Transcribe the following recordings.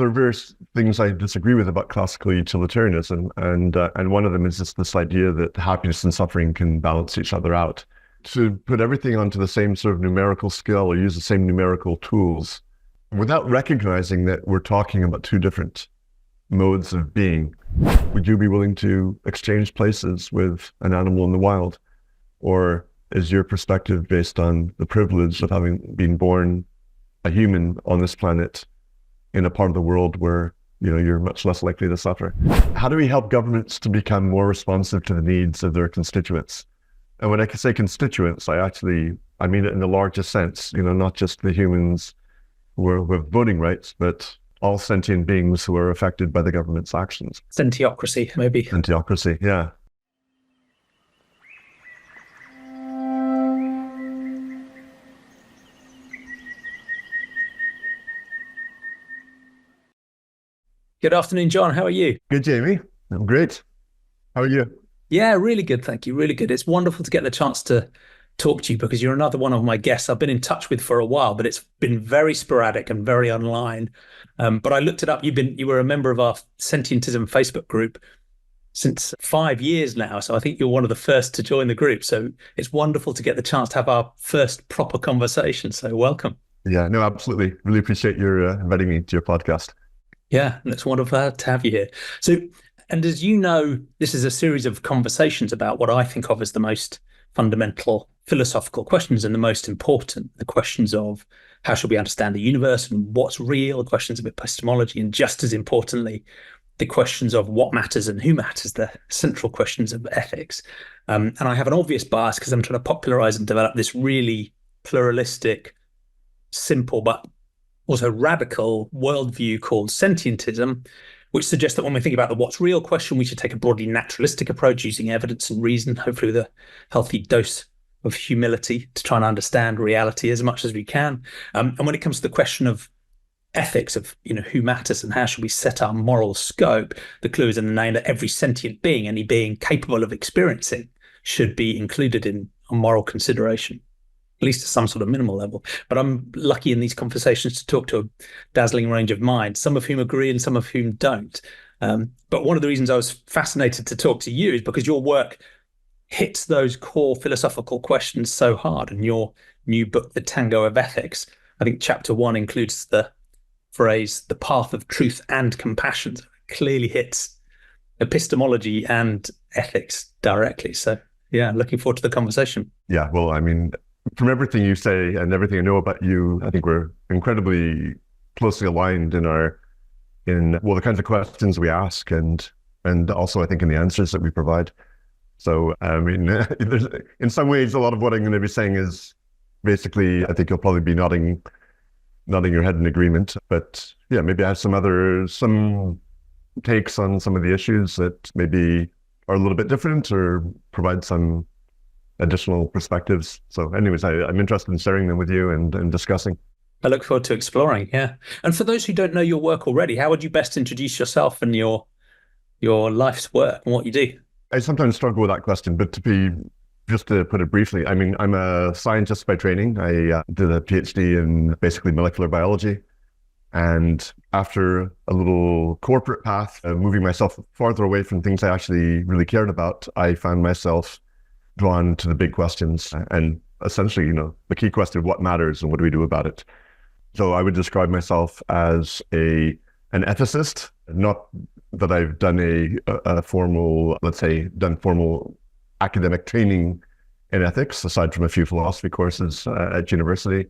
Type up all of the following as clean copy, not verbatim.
there are various things I disagree with about classical utilitarianism, and one of them is just this idea that happiness and suffering can balance each other out. To put everything onto the same sort of numerical scale or use the same numerical tools without recognizing that we're talking about two different modes of being. Would you be willing to exchange places with an animal in the wild? Or is your perspective based on the privilege of having been born a human on this planet in a part of the world where you're much less likely to suffer? How do we help governments to become more responsive to the needs of their constituents? And when I say constituents, I mean it in the largest sense, not just the humans who have voting rights, but all sentient beings who are affected by the government's actions. Sentiocracy, maybe. Sentiocracy, yeah. Good afternoon, Jon. How are you? Good, Jamie. I'm great. How are you? Yeah, really good. Thank you. Really good. It's wonderful to get the chance to talk to you because you're another one of my guests I've been in touch with for a while, but it's been very sporadic and very online. But I looked it up. You were a member of our Sentientism Facebook group since 5 years now. So I think you're one of the first to join the group. So it's wonderful to get the chance to have our first proper conversation. So welcome. Yeah, no, absolutely. Really appreciate your inviting me to your podcast. Yeah, and it's wonderful to have you here. So, and as you know, this is a series of conversations about what I think of as the most fundamental philosophical questions and the most important, the questions of how should we understand the universe and what's real, the questions of epistemology, and just as importantly, the questions of what matters and who matters, the central questions of ethics. And I have an obvious bias because I'm trying to popularize and develop this really pluralistic, simple, but also radical worldview called sentientism, which suggests that when we think about the what's real question, we should take a broadly naturalistic approach using evidence and reason, hopefully with a healthy dose of humility to try and understand reality as much as we can. And when it comes to the question of ethics, of who matters and how should we set our moral scope, the clue is in the name that every sentient being, any being capable of experiencing, should be included in a moral consideration, at least at some sort of minimal level. But I'm lucky in these conversations to talk to a dazzling range of minds, some of whom agree and some of whom don't. But one of the reasons I was fascinated to talk to you is because your work hits those core philosophical questions so hard. And your new book, The Tango of Ethics, I think chapter 1 includes the phrase, the path of truth and compassion. So it clearly hits epistemology and ethics directly. So yeah, looking forward to the conversation. Yeah, well, I mean, from everything you say and everything I know about you, I think we're incredibly closely aligned in the kinds of questions we ask and also I think in the answers that we provide. So, I mean, there's, in some ways, a lot of what I'm going to be saying is basically, I think you'll probably be nodding your head in agreement. But yeah, maybe I have some takes on some of the issues that maybe are a little bit different or provide some additional perspectives. So anyways, I'm interested in sharing them with you and discussing. I look forward to exploring, yeah. And for those who don't know your work already, how would you best introduce yourself and your life's work and what you do? I sometimes struggle with that question, but just to put it briefly, I mean, I'm a scientist by training. I did a PhD in basically molecular biology. And after a little corporate path, moving myself farther away from things I actually really cared about, I found myself drawn to the big questions and essentially, the key question, what matters and what do we do about it? So I would describe myself as an ethicist, not that I've done a formal, let's say, formal academic training in ethics, aside from a few philosophy courses at university.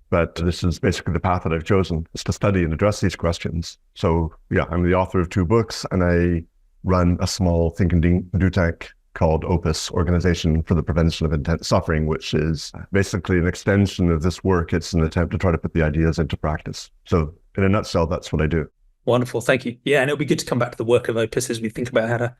But this is basically the path that I've chosen, is to study and address these questions. So yeah, I'm the author of 2 books and I run a small think and do tank called OPIS, Organization for the Prevention of Intense Suffering, which is basically an extension of this work. It's an attempt to try to put the ideas into practice. So in a nutshell, that's what I do. Wonderful. Thank you. Yeah, and it'll be good to come back to the work of OPIS as we think about how to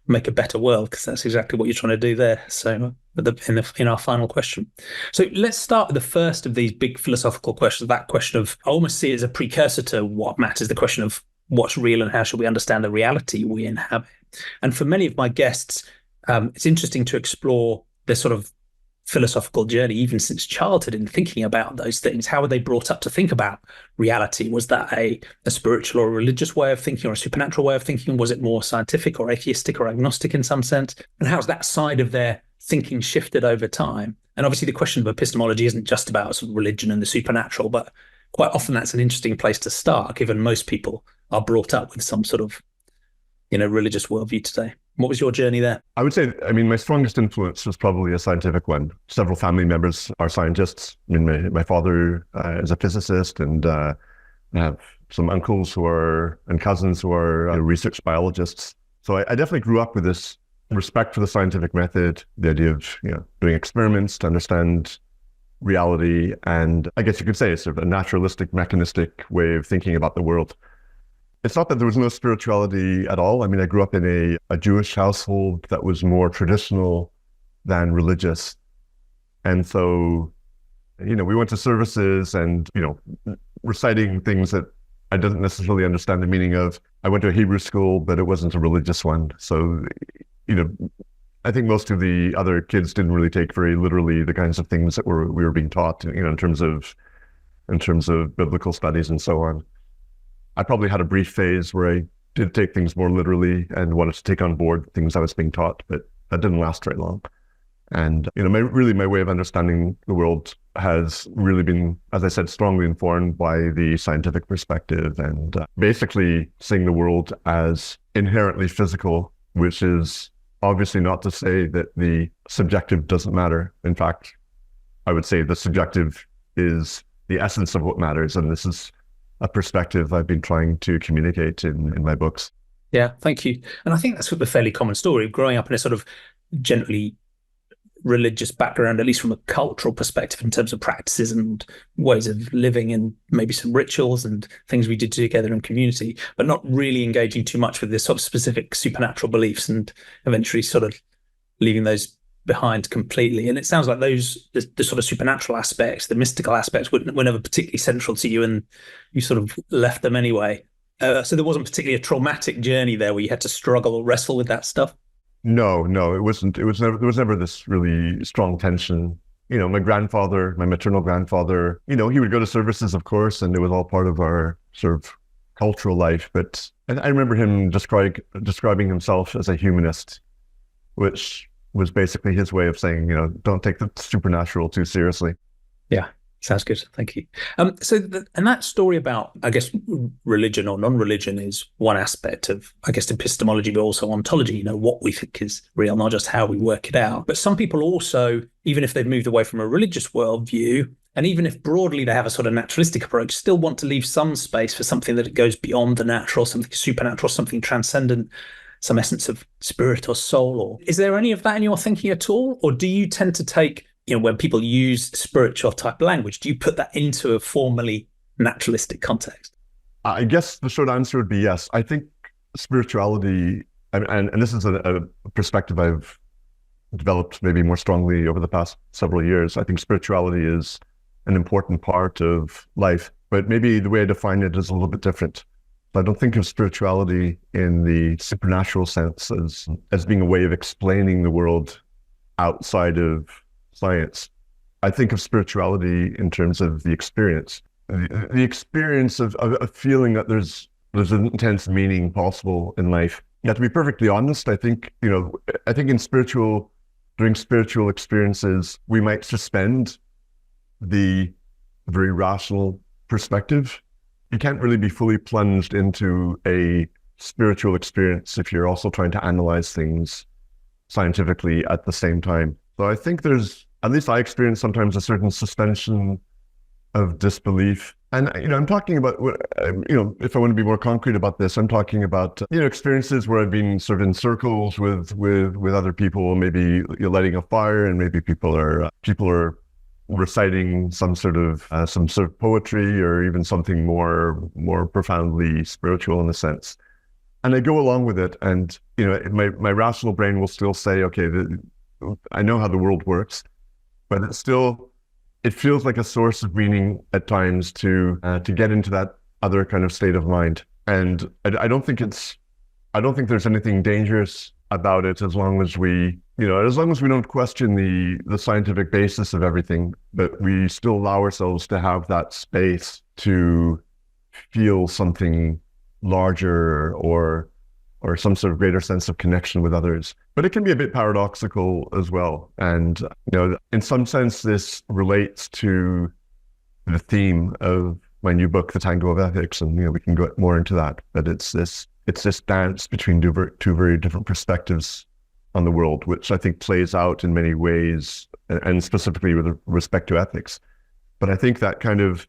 make a better world, because that's exactly what you're trying to do there. So in our final question. So let's start with the first of these big philosophical questions, that question of, I almost see it as a precursor to what matters, the question of what's real and how should we understand the reality we inhabit. And for many of my guests, it's interesting to explore the sort of philosophical journey, even since childhood, in thinking about those things? How were they brought up to think about reality? Was that a spiritual or religious way of thinking, or a supernatural way of thinking? Was it more scientific or atheistic or agnostic in some sense? And how's that side of their thinking shifted over time? And obviously the question of epistemology isn't just about sort of religion and the supernatural, but quite often that's an interesting place to start, given most people are brought up with some sort of, religious worldview today. What was your journey there? I would say, my strongest influence was probably a scientific one. Several family members are scientists. My father is a physicist, and I have some uncles and cousins who are research biologists. So I definitely grew up with this respect for the scientific method, the idea of doing experiments to understand reality, and I guess you could say it's sort of a naturalistic, mechanistic way of thinking about the world. It's not that there was no spirituality at all. I grew up in a Jewish household that was more traditional than religious. And so, we went to services and, reciting things that I didn't necessarily understand the meaning of. I went to a Hebrew school, but it wasn't a religious one. So, I think most of the other kids didn't really take very literally the kinds of things that we were being taught, in terms of biblical studies and so on. I probably had a brief phase where I did take things more literally and wanted to take on board things I was being taught, but that didn't last very long. And, my way of understanding the world has really been, as I said, strongly informed by the scientific perspective, and basically seeing the world as inherently physical, which is obviously not to say that the subjective doesn't matter. In fact, I would say the subjective is the essence of what matters. And this is a perspective I've been trying to communicate in my books. Yeah, thank you. And I think that's a fairly common story, growing up in a sort of generally religious background, at least from a cultural perspective, in terms of practices and ways of living, and maybe some rituals and things we did together in community, but not really engaging too much with this sort of specific supernatural beliefs, and eventually sort of leaving those behind completely. And it sounds like the sort of supernatural aspects, the mystical aspects, were never particularly central to you, and you sort of left them anyway. So there wasn't particularly a traumatic journey there where you had to struggle or wrestle with that stuff? No, it wasn't. There was never this really strong tension. My grandfather, my maternal grandfather, he would go to services, of course, and it was all part of our sort of cultural life. But I remember him describing himself as a humanist, which was basically his way of saying, don't take the supernatural too seriously. Yeah, sounds good. Thank you. And that story about, I guess, religion or non-religion is one aspect of, I guess, epistemology, but also ontology, what we think is real, not just how we work it out. But some people also, even if they've moved away from a religious worldview, and even if broadly they have a sort of naturalistic approach, still want to leave some space for something that goes beyond the natural, something supernatural, something transcendent, some essence of spirit or soul. Or is there any of that in your thinking at all? Or do you tend to take, when people use spiritual type language, do you put that into a formally naturalistic context? I guess the short answer would be yes. I think spirituality, and this is a perspective I've developed maybe more strongly over the past several years. I think spirituality is an important part of life, but maybe the way I define it is a little bit different. I don't think of spirituality in the supernatural sense as being a way of explaining the world outside of science. I think of spirituality in terms of the experience, the experience of feeling that there's an intense meaning possible in life. Now, to be perfectly honest, I think during spiritual experiences, we might suspend the very rational perspective. You can't really be fully plunged into a spiritual experience if you're also trying to analyze things scientifically at the same time. So I think at least I experience sometimes a certain suspension of disbelief. And, I'm talking about, if I want to be more concrete about this, I'm talking about, experiences where I've been sort of in circles with other people, maybe lighting a fire, and maybe people are reciting some sort of poetry, or even something more profoundly spiritual in a sense. And I go along with it, and my rational brain will still say, okay, I know how the world works, but it feels like a source of meaning at times to get into that other kind of state of mind. And I don't think there's anything dangerous about it, as long as we as long as we don't question the scientific basis of everything, but we still allow ourselves to have that space to feel something larger or some sort of greater sense of connection with others. But it can be a bit paradoxical as well. And, in some sense, this relates to the theme of my new book, The Tango of Ethics. And, we can go more into that. But it's this dance between two very different perspectives on the world, which I think plays out in many ways, and specifically with respect to ethics. But I think that kind of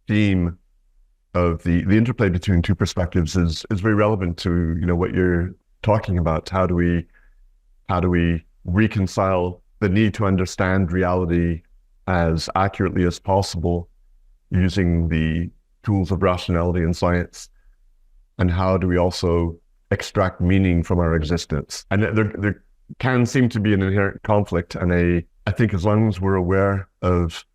theme of the interplay between two perspectives is very relevant to what you're talking about. How do we reconcile the need to understand reality as accurately as possible using the tools of rationality and science, and how do we also extract meaning from our existence? And there can seem to be an inherent conflict, and I think as long as we're aware of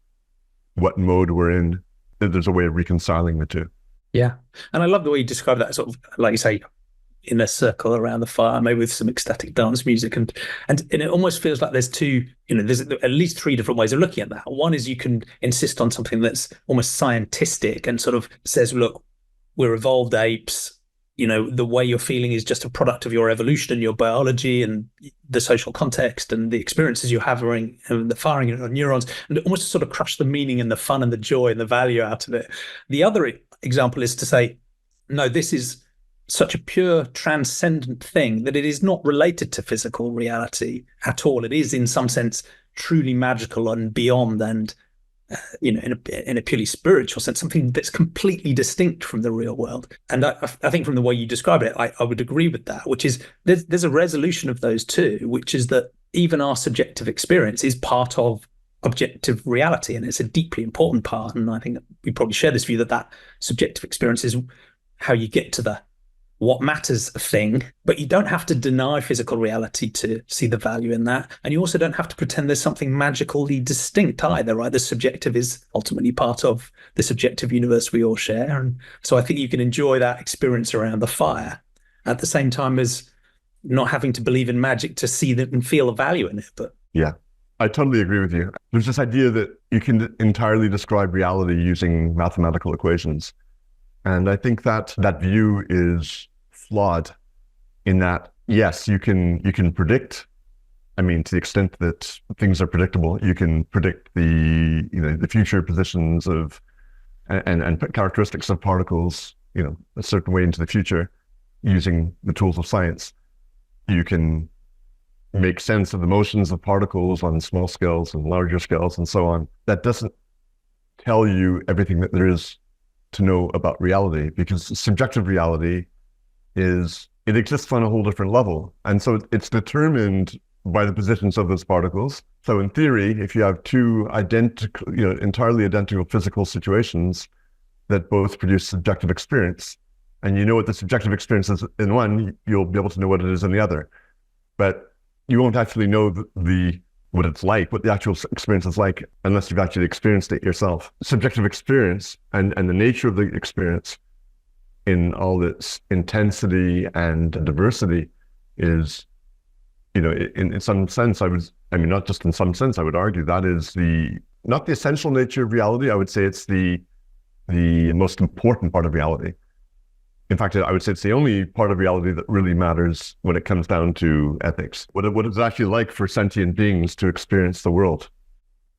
what mode we're in, there's a way of reconciling the two. Yeah. And I love the way you describe that, sort of, like you say, in a circle around the fire, maybe with some ecstatic dance music. And it almost feels like there's there's at least three different ways of looking at that. One is you can insist on something that's almost scientistic and sort of says, look, we're evolved apes. The way you're feeling is just a product of your evolution and your biology and the social context and the experiences you're having and the firing of neurons, and almost to sort of crush the meaning and the fun and the joy and the value out of it. The other example is to say, no, this is such a pure transcendent thing that it is not related to physical reality at all. It is in some sense truly magical and beyond, and in a purely spiritual sense, something that's completely distinct from the real world. And I think from the way you describe it, I would agree with that, which is there's a resolution of those two, which is that even our subjective experience is part of objective reality, and it's a deeply important part. And I think that we probably share this view that subjective experience is how you get to the what matters thing, but you don't have to deny physical reality to see the value in that. And you also don't have to pretend there's something magically distinct either, right? The subjective is ultimately part of the subjective universe we all share. And so I think you can enjoy that experience around the fire at the same time as not having to believe in magic to see that and feel a value in it. But yeah, I totally agree with you. There's this idea that you can entirely describe reality using mathematical equations. And I think that view is flawed in that, yes, you can predict. I mean, to the extent that things are predictable, you can predict the future positions of and characteristics of particles, a certain way into the future using the tools of science. You can make sense of the motions of particles on small scales and larger scales and so on. That doesn't tell you everything that there is to know about reality, because subjective reality it exists on a whole different level. And so it's determined by the positions of those particles. So in theory, if you have two entirely identical physical situations that both produce subjective experience, and you know what the subjective experience is in one, you'll be able to know what it is in the other. But you won't actually know what it's like, what the actual experience is like, unless you've actually experienced it yourself. Subjective experience and the nature of the experience in all its intensity and diversity is, in some sense, not just in some sense, I would argue that is not the essential nature of reality. I would say it's the most important part of reality. In fact, I would say it's the only part of reality that really matters when it comes down to ethics. What it's actually like for sentient beings to experience the world.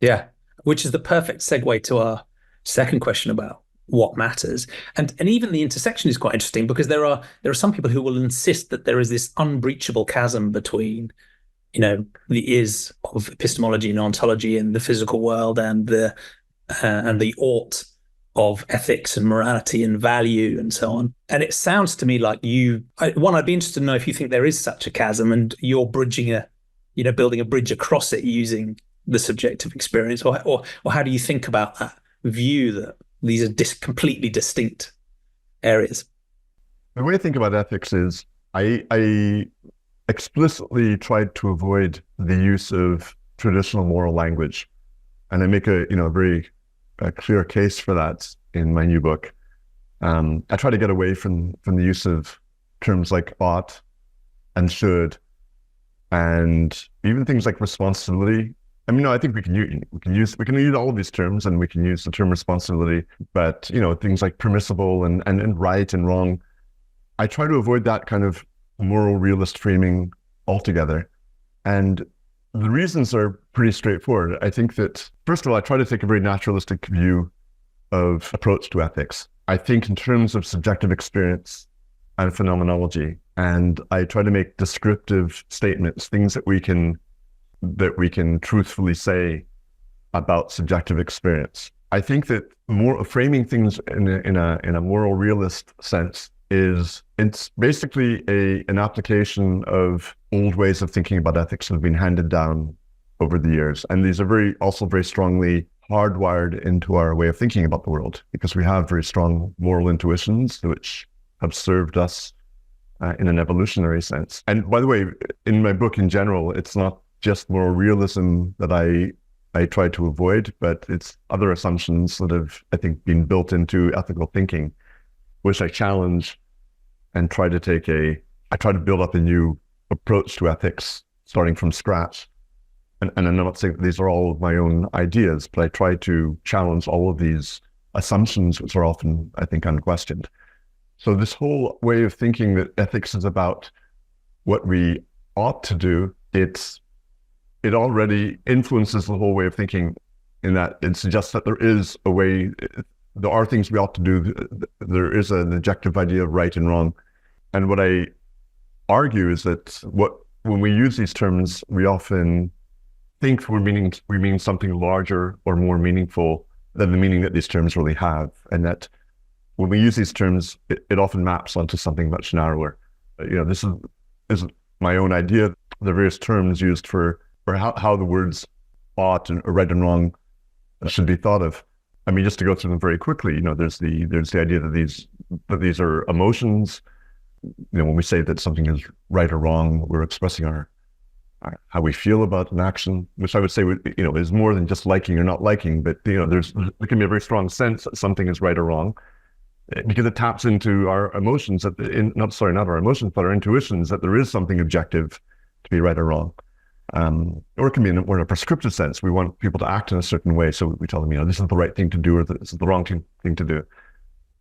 Yeah, which is the perfect segue to our second question about what matters. And even the intersection is quite interesting, because there are some people who will insist that there is this unbreachable chasm between, the is of epistemology and ontology in the physical world and the ought of ethics and morality and value and so on. And it sounds to me like I'd be interested to know if you think there is such a chasm and you're bridging building a bridge across it using the subjective experience, or how do you think about that view that these are completely distinct areas? The way I think about ethics is I explicitly tried to avoid the use of traditional moral language. And I make a very clear case for that in my new book. I try to get away from the use of terms like ought and should and even things like responsibility. I mean, no, I think we can use all of these terms, and we can use the term responsibility, but things like permissible and right and wrong. I try to avoid that kind of moral realist framing altogether. And the reasons are pretty straightforward. I think that, first of all, I try to take a very naturalistic view of approach to ethics. I think in terms of subjective experience and phenomenology, and I try to make descriptive statements, things that we can truthfully say about subjective experience. I think that more framing things in a moral realist sense it's basically an application of old ways of thinking about ethics that have been handed down over the years. And these are also very strongly hardwired into our way of thinking about the world, because we have very strong moral intuitions which have served us in an evolutionary sense. And by the way, in my book in general, it's not just moral realism that I try to avoid, but it's other assumptions that have, I think, been built into ethical thinking, which I challenge and try to build up a new approach to ethics starting from scratch. And I'm not saying that these are all of my own ideas, but I try to challenge all of these assumptions, which are often, I think, unquestioned. So this whole way of thinking that ethics is about what we ought to do, it already influences the whole way of thinking, in that it suggests that there is a way. There are things we ought to do. There is an objective idea of right and wrong. And what I argue is that when we use these terms, we often think we mean something larger or more meaningful than the meaning that these terms really have. And that when we use these terms, it often maps onto something much narrower. This isn't my own idea. The various terms used for how the words ought or right and wrong should be thought of. I mean, just to go through them very quickly, there's the idea that these are emotions. When we say that something is right or wrong, we're expressing our how we feel about an action, which I would say is more than just liking or not liking. But there can be a very strong sense that something is right or wrong, because it taps into our emotions. Not our emotions, but our intuitions, that there is something objective to be right or wrong. Or it can be in a prescriptive sense. We want people to act in a certain way, so we tell them, this is the right thing to do, or this is the wrong thing to do.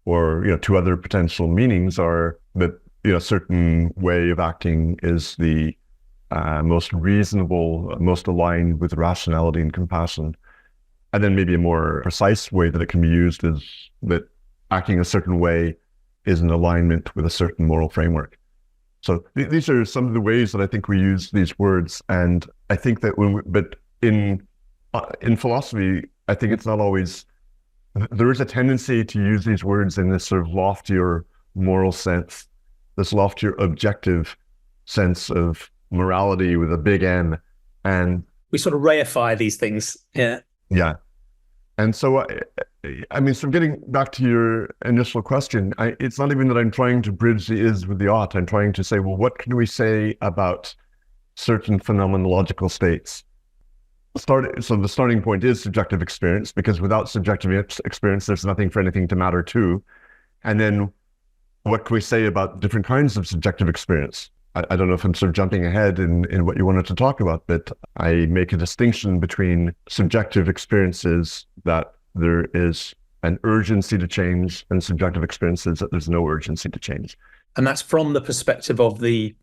Or two other potential meanings are that a certain way of acting is the most reasonable, most aligned with rationality and compassion. And then maybe a more precise way that it can be used is that acting a certain way is in alignment with a certain moral framework. So these are some of the ways that I think we use these words. And I think that but in philosophy, I think it's not always, there is a tendency to use these words in this sort of loftier moral sense, this loftier objective sense of morality with a big M. And we sort of reify these things. Yeah. Yeah. And so, I mean, so getting back to your initial question, it's not even that I'm trying to bridge the is with the ought. I'm trying to say, well, what can we say about certain phenomenological states? So the starting point is subjective experience, because without subjective experience, there's nothing for anything to matter to. And then what can we say about different kinds of subjective experience? I don't know if I'm sort of jumping ahead in what you wanted to talk about, but I make a distinction between subjective experiences that there is an urgency to change and subjective experiences that there's no urgency to change. And that's from the perspective of the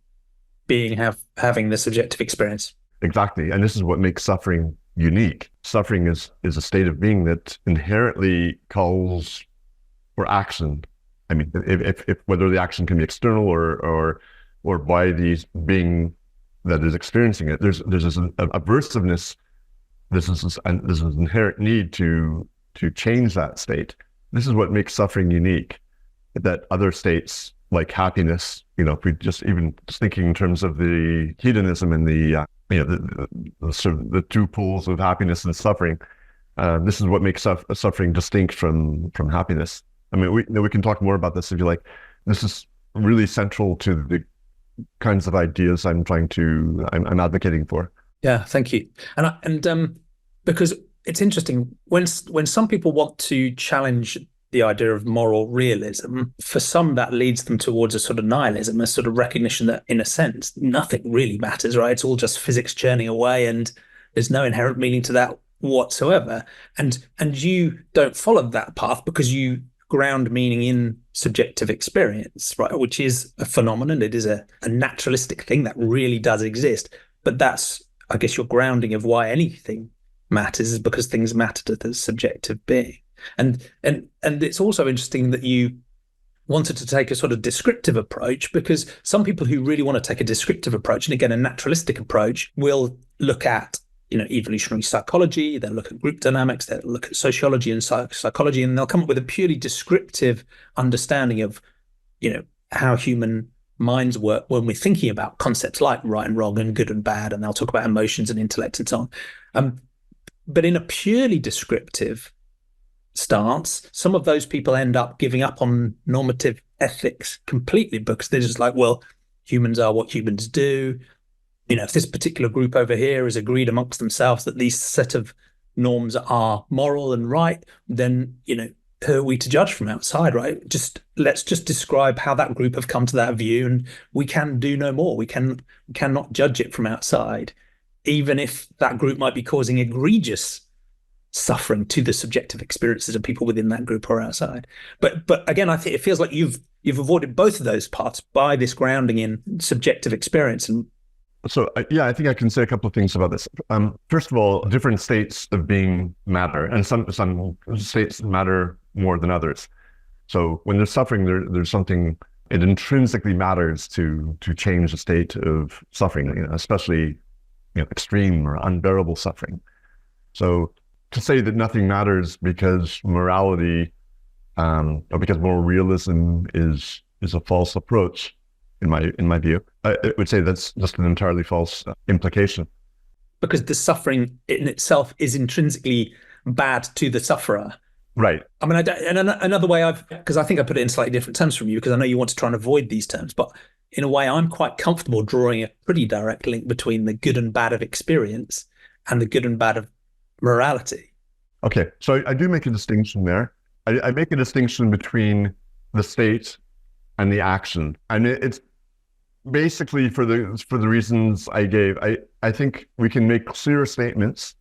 being having the subjective experience. Exactly. And this is what makes suffering unique. Suffering is a state of being that inherently calls for action. I mean, if whether the action can be external or by the being that is experiencing it, there's this aversiveness, this is an inherent need to change that state. This is what makes suffering unique, that other states like happiness, if we just thinking in terms of the hedonism and the sort of the two poles of happiness and suffering, this is what makes suffering distinct from happiness. I mean, we can talk more about this if you like. This is really central to the kinds of ideas I'm advocating for. Yeah, thank you. And because it's interesting when some people want to challenge the idea of moral realism, for some that leads them towards a sort of nihilism, a sort of recognition that in a sense nothing really matters, right? It's all just physics churning away and there's no inherent meaning to that whatsoever. And you don't follow that path because you ground meaning in subjective experience, right? Which is a phenomenon. It is a naturalistic thing that really does exist. But that's, I guess, your grounding of why anything matters is because things matter to the subjective being. And it's also interesting that you wanted to take a sort of descriptive approach, because some people who really want to take a descriptive approach, and again, a naturalistic approach, will look at, evolutionary psychology, they'll look at group dynamics, they'll look at sociology and psychology, and they'll come up with a purely descriptive understanding of, how human minds work when we're thinking about concepts like right and wrong and good and bad, and they'll talk about emotions and intellect and so on. But in a purely descriptive stance, some of those people end up giving up on normative ethics completely because they're just like, well, humans are what humans do. If this particular group over here is agreed amongst themselves that these set of norms are moral and right, then, who are we to judge from outside, right? Let's just describe how that group have come to that view, and we can do no more. We cannot judge it from outside, even if that group might be causing egregious suffering to the subjective experiences of people within that group or outside. But again, I think it feels like you've avoided both of those parts by this grounding in subjective experience. And so, I think I can say a couple of things about this. First of all, different states of being matter, and some states matter more than others. So when there's suffering, there's something, it intrinsically matters to change the state of suffering, especially extreme or unbearable suffering. So to say that nothing matters because morality or because moral realism is a false approach, in my view, I would say that's just an entirely false implication. Because the suffering in itself is intrinsically bad to the sufferer. Right. I mean, another way because I think I put it in slightly different terms from you, because I know you want to try and avoid these terms, but in a way I'm quite comfortable drawing a pretty direct link between the good and bad of experience and the good and bad of morality. Okay, so I do make a distinction there. I make a distinction between the state and the action, and it's basically for the reasons I gave. I think we can make clear statements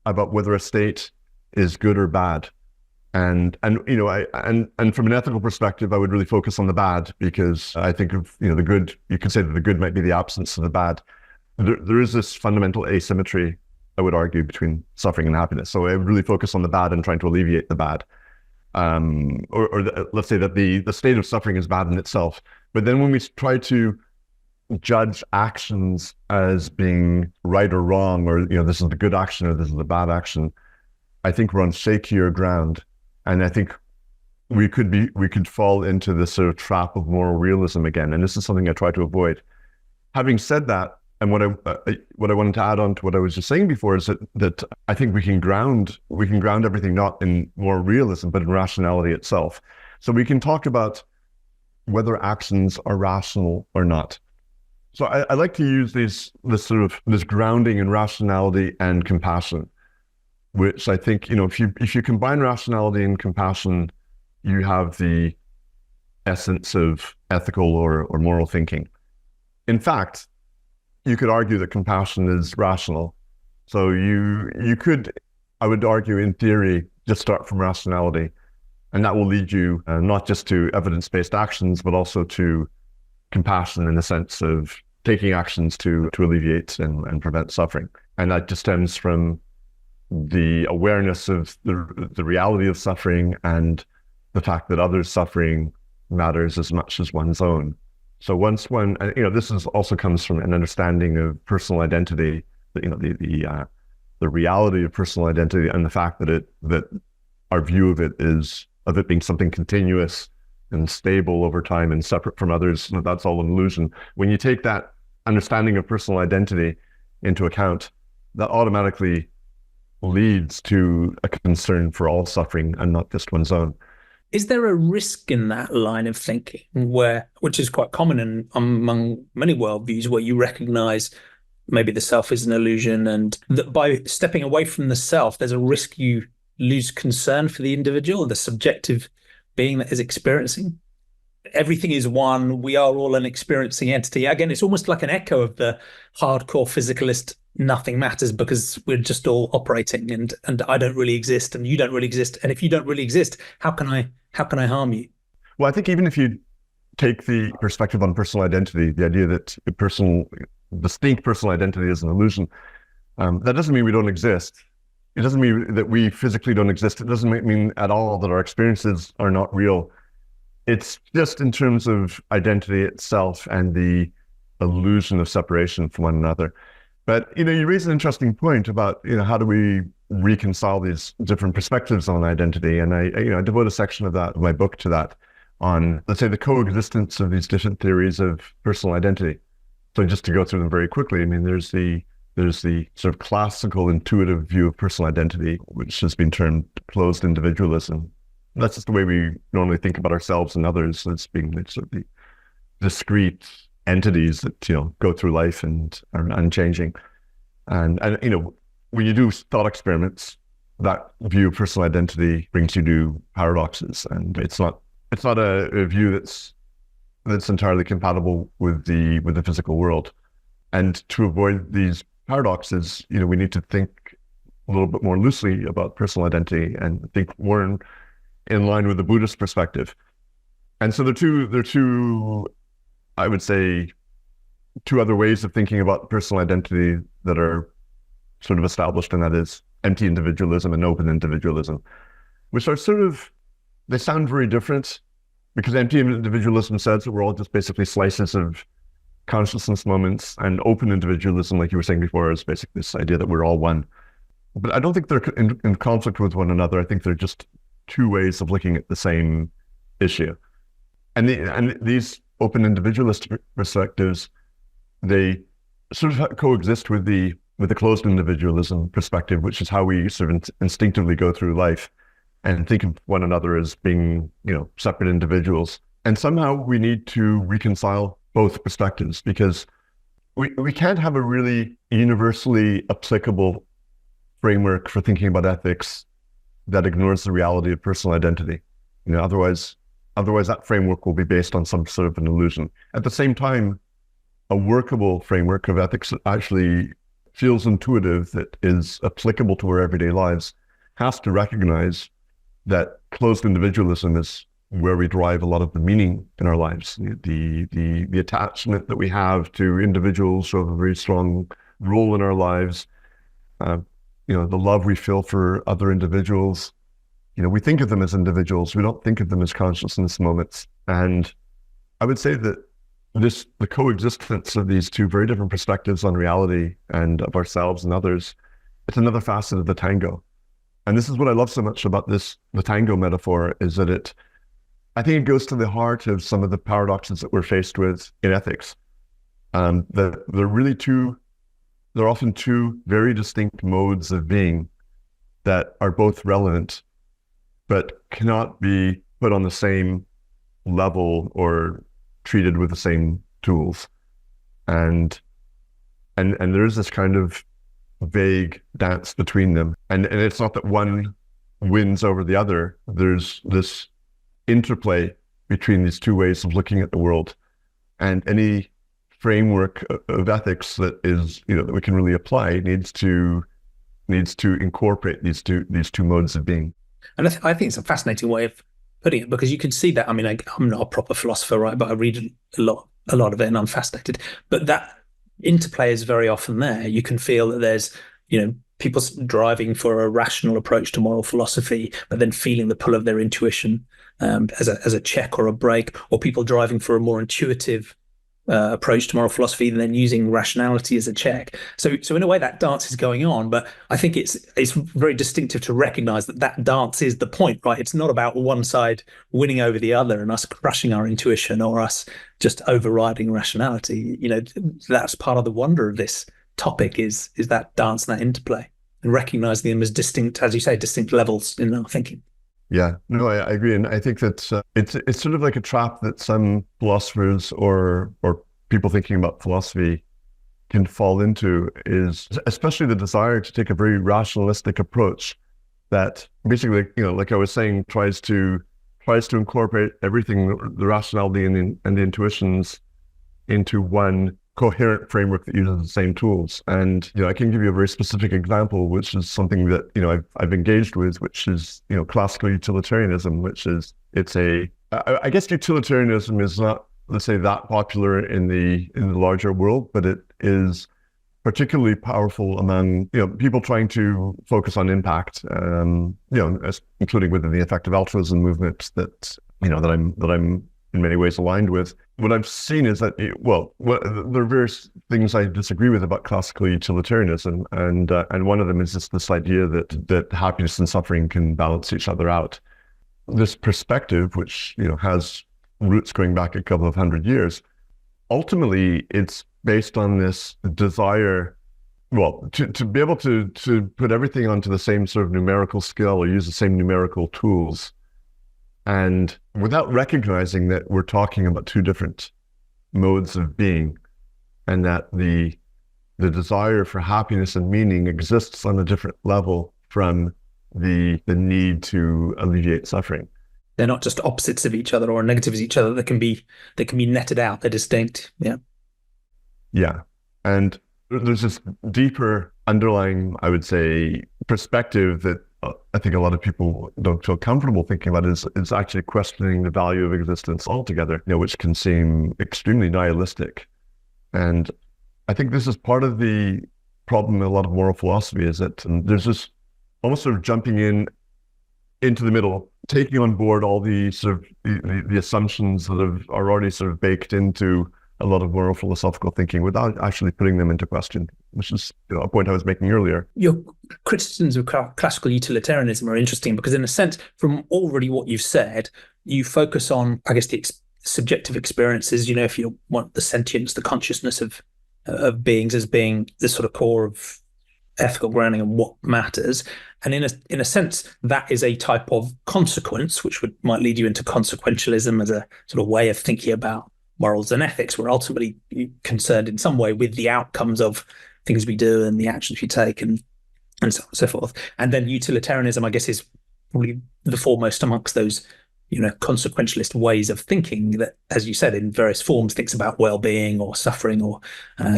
about whether a state is good or bad, and from an ethical perspective, I would really focus on the bad, because I think of the good. You could say that the good might be the absence of the bad. There is this fundamental asymmetry, I would argue, between suffering and happiness. So I would really focus on the bad and trying to alleviate the bad. Let's say that the state of suffering is bad in itself. But then when we try to judge actions as being right or wrong, or this is the good action or this is the bad action, I think we're on shakier ground. And I think we could fall into this sort of trap of moral realism again. And this is something I try to avoid. Having said that, and what I wanted to add on to what I was just saying before is that I think we can ground everything not in moral realism, but in rationality itself. So we can talk about whether actions are rational or not. So I like to use this grounding in rationality and compassion, which I think, if you combine rationality and compassion, you have the essence of ethical or moral thinking. In fact, you could argue that compassion is rational. So you could, I would argue in theory, just start from rationality, and that will lead you not just to evidence-based actions, but also to compassion in the sense of taking actions to alleviate and prevent suffering. And that just stems from the awareness of the reality of suffering and the fact that others' suffering matters as much as one's own. So once one, this also comes from an understanding of personal identity, the reality of personal identity, and the fact that our view of it is of it being something continuous and stable over time and separate from others. That's all an illusion. When you take that understanding of personal identity into account, that automatically leads to a concern for all suffering and not just one's own. Is there a risk in that line of thinking, which is quite common among many worldviews, where you recognize maybe the self is an illusion, and that by stepping away from the self, there's a risk you lose concern for the individual, the subjective being that is experiencing. Everything is one. We are all an experiencing entity. Again, it's almost like an echo of the hardcore physicalist. Nothing matters because we're just all operating, and I don't really exist, and you don't really exist. And if you don't really exist, how can I harm you? Well, I think even if you take the perspective on personal identity, the idea that distinct personal identity is an illusion, that doesn't mean we don't exist. It doesn't mean that we physically don't exist. It doesn't mean at all that our experiences are not real. It's just in terms of identity itself and the illusion of separation from one another. But, you raise an interesting point about, how do we reconcile these different perspectives on identity? And I devote a section of my book to that, on, let's say, the coexistence of these different theories of personal identity. So just to go through them very quickly, there's the sort of classical intuitive view of personal identity, which has been termed closed individualism. That's just the way we normally think about ourselves and others as being sort of the discrete entities that, go through life and are unchanging. And when you do thought experiments, that view of personal identity brings you to paradoxes, and it's not a view that's entirely compatible with the physical world. And to avoid these paradoxes, we need to think a little bit more loosely about personal identity and think more in line with the Buddhist perspective. And so there are two, I would say, two other ways of thinking about personal identity that are sort of established, and that is empty individualism and open individualism, which are they sound very different, because empty individualism says that we're all just basically slices of consciousness moments, and open individualism, like you were saying before, is basically this idea that we're all one. But I don't think they're in conflict with one another. I think they're just two ways of looking at the same issue. And these open individualist perspectives, they sort of coexist with the closed individualism perspective, which is how we sort of instinctively go through life and think of one another as being, separate individuals. And somehow we need to reconcile both perspectives, because we can't have a really universally applicable framework for thinking about ethics that ignores the reality of personal identity. Otherwise that framework will be based on some sort of an illusion. At the same time, a workable framework of ethics that actually feels intuitive, that is applicable to our everyday lives, has to recognize that closed individualism is where we derive a lot of the meaning in our lives. The attachment that we have to individuals who have a very strong role in our lives, the love we feel for other individuals. We think of them as individuals. We don't think of them as consciousness moments. And I would say that the coexistence of these two very different perspectives on reality and of ourselves and others, it's another facet of the tango. And this is what I love so much about the tango metaphor, is that I think it goes to the heart of some of the paradoxes that we're faced with in ethics. That they're often two very distinct modes of being that are both relevant, but cannot be put on the same level or treated with the same tools. And there is this kind of vague dance between them. And it's not that one wins over the other. There's this interplay between these two ways of looking at the world. And any framework of ethics that is, that we can really apply needs to incorporate these two modes of being. And I think it's a fascinating way of putting it, because you can see that. I'm not a proper philosopher, right? But I read a lot of it, and I'm fascinated. But that interplay is very often there. You can feel that there's, people driving for a rational approach to moral philosophy, but then feeling the pull of their intuition as a check or a brake, or people driving for a more intuitive approach to moral philosophy and then using rationality as a check. So in a way, that dance is going on, but I think it's very distinctive to recognize that dance is the point, right? It's not about one side winning over the other and us crushing our intuition or us just overriding rationality. That's part of the wonder of this topic is that dance and that interplay, and recognizing them as distinct, as you say, distinct levels in our thinking. Yeah, no, I agree. And I think that it's sort of like a trap that some philosophers or people thinking about philosophy can fall into, is especially the desire to take a very rationalistic approach that basically, like I was saying, tries to incorporate everything, the rationality and the intuitions, into one coherent framework that uses the same tools. And I can give you a very specific example, which is something that I've engaged with, which is classical utilitarianism, which is I guess utilitarianism is not, let's say, that popular in the larger world, but it is particularly powerful among people trying to focus on impact, including within the effective altruism movement that I'm in many ways aligned with. What I've seen is that there are various things I disagree with about classical utilitarianism, and one of them is just this idea that happiness and suffering can balance each other out. This perspective, which has roots going back a couple of hundred years, ultimately it's based on this desire, to be able to put everything onto the same sort of numerical scale or use the same numerical tools, and without recognizing that we're talking about two different modes of being, and that the desire for happiness and meaning exists on a different level from the need to alleviate suffering. They're not just opposites of each other or negatives of each other. They can be netted out. They're distinct. Yeah. And there's this deeper underlying, I would say, perspective that I think a lot of people don't feel comfortable thinking about is actually questioning the value of existence altogether, which can seem extremely nihilistic. And I think this is part of the problem in a lot of moral philosophy, is that there's this almost sort of jumping into the middle, taking on board all the sort of the assumptions that are already sort of baked into a lot of moral philosophical thinking without actually putting them into question, which is a point I was making earlier. Your criticisms of classical utilitarianism are interesting because, in a sense, from already what you've said, you focus on, I guess, the subjective experiences. If you want the sentience, the consciousness of beings as being the sort of core of ethical grounding and what matters. And in a sense, that is a type of consequence, which might lead you into consequentialism as a sort of way of thinking about morals and ethics. We're ultimately concerned in some way with the outcomes of things we do and the actions we take and so on and so forth. And then utilitarianism, I guess, is probably the foremost amongst those, consequentialist ways of thinking that, as you said, in various forms, thinks about well-being or suffering or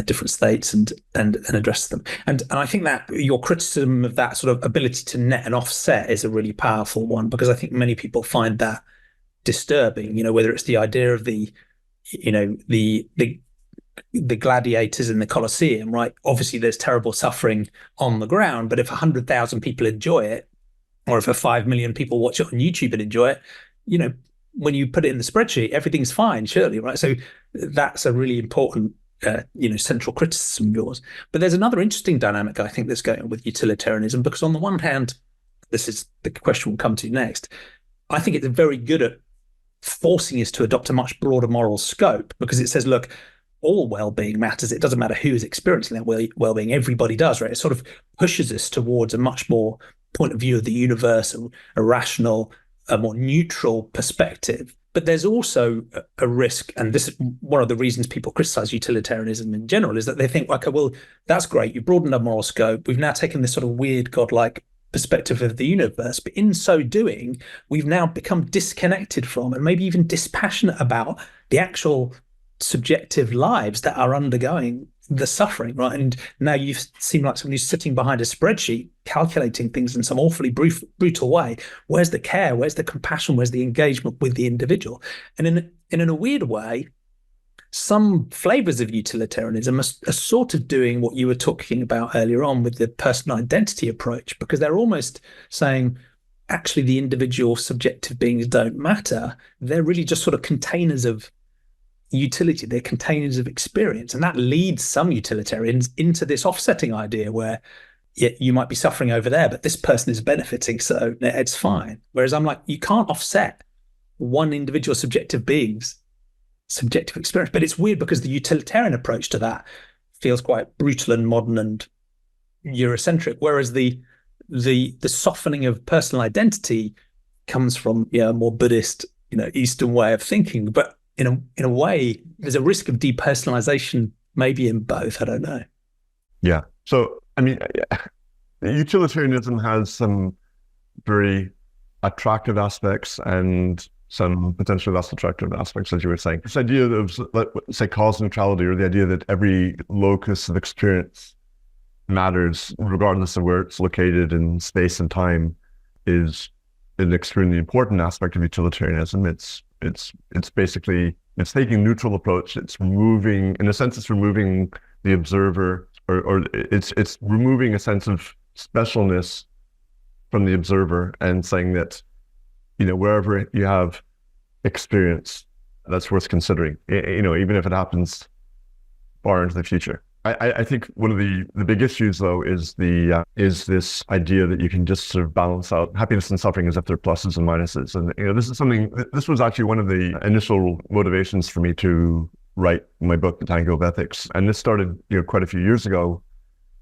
different states and address them. And I think that your criticism of that sort of ability to net and offset is a really powerful one, because I think many people find that disturbing, whether it's the idea of the gladiators in the Colosseum, right? Obviously, there's terrible suffering on the ground, but if 100,000 people enjoy it, or if 5 million people watch it on YouTube and enjoy it, when you put it in the spreadsheet, everything's fine, surely, right? So that's a really important, central criticism of yours. But there's another interesting dynamic, I think, that's going on with utilitarianism, because on the one hand, this is the question we'll come to next, I think it's very good at forcing us to adopt a much broader moral scope, because it says, look, all well-being matters. It doesn't matter who is experiencing that well-being. Everybody does, right? It sort of pushes us towards a much more point of view of the universe, a rational, a more neutral perspective. But there's also a risk, and this is one of the reasons people criticize utilitarianism in general, is that they think, okay, well, that's great. You broadened our moral scope. We've now taken this sort of weird, godlike perspective of the universe, but in so doing, we've now become disconnected from and maybe even dispassionate about the actual subjective lives that are undergoing the suffering, right? And now you seem like somebody who's sitting behind a spreadsheet calculating things in some awfully brutal way. Where's the care? Where's the compassion? Where's the engagement with the individual? And in a weird way, some flavors of utilitarianism are sort of doing what you were talking about earlier on with the personal identity approach, because they're almost saying, actually, the individual subjective beings don't matter. They're really just sort of containers of utility. They're containers of experience. And that leads some utilitarians into this offsetting idea where you might be suffering over there, but this person is benefiting, so it's fine. Whereas I'm like, you can't offset one individual subjective being's subjective experience. But it's weird because the utilitarian approach to that feels quite brutal and modern and Eurocentric, whereas the softening of personal identity comes from a more Buddhist, Eastern way of thinking. But in a way, there's a risk of depersonalization, maybe in both. I don't know. Yeah. So, I mean, utilitarianism has some very attractive aspects and some potentially less attractive aspects, as you were saying. This idea of, let's say, cause neutrality, or the idea that every locus of experience matters regardless of where it's located in space and time, is an extremely important aspect of utilitarianism. It's basically, it's taking a neutral approach. It's removing, in a sense, it's removing the observer, or it's removing a sense of specialness from the observer and saying that, wherever you have experience, that's worth considering, even if it happens far into the future. I think one of the big issues, though, is this idea that you can just sort of balance out happiness and suffering as if they're pluses and minuses. And this was actually one of the initial motivations for me to write my book, The Tango of Ethics. And this started, quite a few years ago,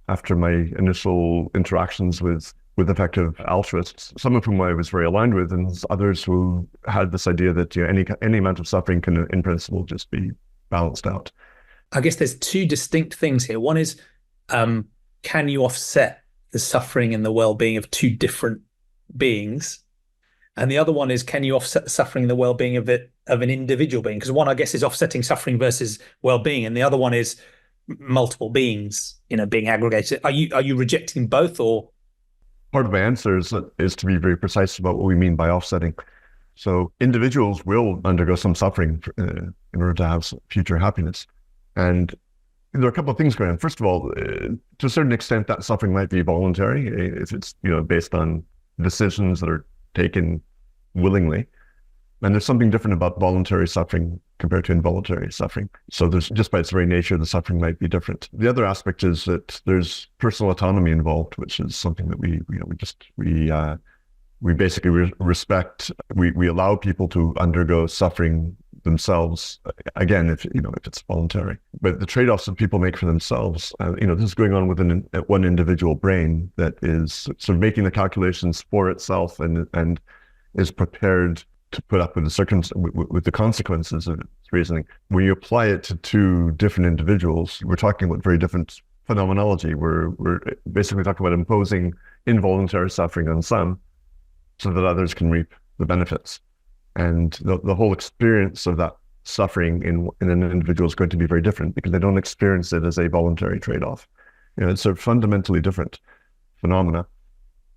after my initial interactions with effective altruists, some of whom I was very aligned with, and others who had this idea that any amount of suffering can, in principle, just be balanced out. I guess there's two distinct things here. One is, can you offset the suffering and the well-being of two different beings? And the other one is, can you offset the suffering and the well-being of an individual being? Because one, I guess, is offsetting suffering versus well-being, and the other one is multiple beings, being aggregated. Are you rejecting both, or? Part of my answer is to be very precise about what we mean by offsetting. So individuals will undergo some suffering in order to have future happiness. And there are a couple of things going on. First of all, to a certain extent, that suffering might be voluntary if it's based on decisions that are taken willingly. And there's something different about voluntary suffering compared to involuntary suffering. So there's, just by its very nature, the suffering might be different. The other aspect is that there's personal autonomy involved, which is something that we basically respect. We allow people to undergo suffering themselves, again, if it's voluntary. But the trade-offs that people make for themselves, this is going on within one individual brain that is sort of making the calculations for itself and is prepared to put up with the consequences of its reasoning. When you apply it to two different individuals, we're talking about very different phenomenology. We're basically talking about imposing involuntary suffering on some so that others can reap the benefits. And the whole experience of that suffering in an individual is going to be very different because they don't experience it as a voluntary trade-off. It's a fundamentally different phenomena.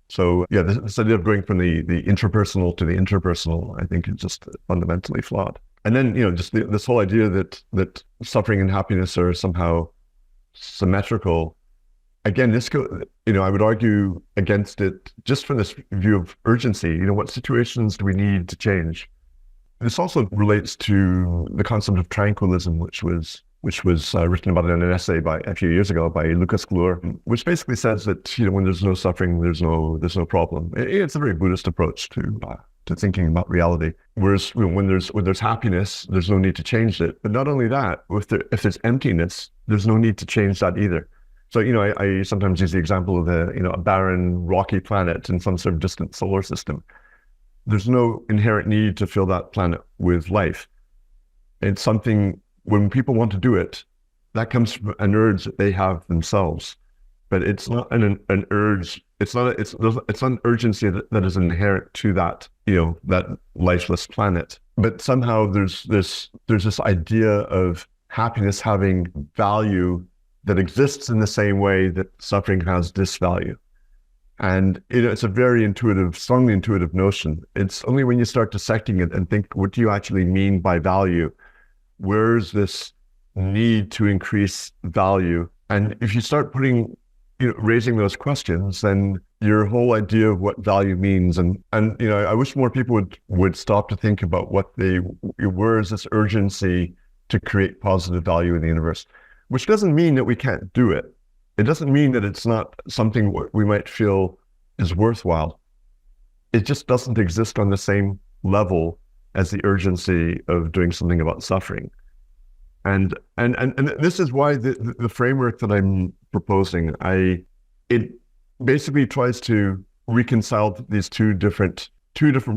So yeah, this idea of going from the intrapersonal to the interpersonal, I think, is just fundamentally flawed. And then, just this whole idea that suffering and happiness are somehow symmetrical. Again, I would argue against it just from this view of urgency. What situations do we need to change? This also relates to the concept of tranquilism, which was written about in an essay a few years ago by Lucas Glure, which basically says that when there's no suffering, there's no problem. It's a very Buddhist approach to thinking about reality. Whereas when there's happiness, there's no need to change it. But not only that, if there's emptiness, there's no need to change that either. So, I sometimes use the example of a barren, rocky planet in some sort of distant solar system. There's no inherent need to fill that planet with life. It's something, when people want to do it, that comes from an urge that they have themselves. But it's not an urge. It's not an urgency that is inherent to that, that lifeless planet. But somehow there's this idea of happiness having value that exists in the same way that suffering has disvalue. And it's a very strongly intuitive notion. It's only when you start dissecting it and think, what do you actually mean by value? Where's this need to increase value? And if you start raising those questions, then your whole idea of what value means, and I wish more people would stop to think about where is this urgency to create positive value in the universe. Which doesn't mean that we can't do it. It doesn't mean that it's not something we might feel is worthwhile. It just doesn't exist on the same level as the urgency of doing something about suffering. And this is why the framework that I'm proposing, it basically tries to reconcile these two different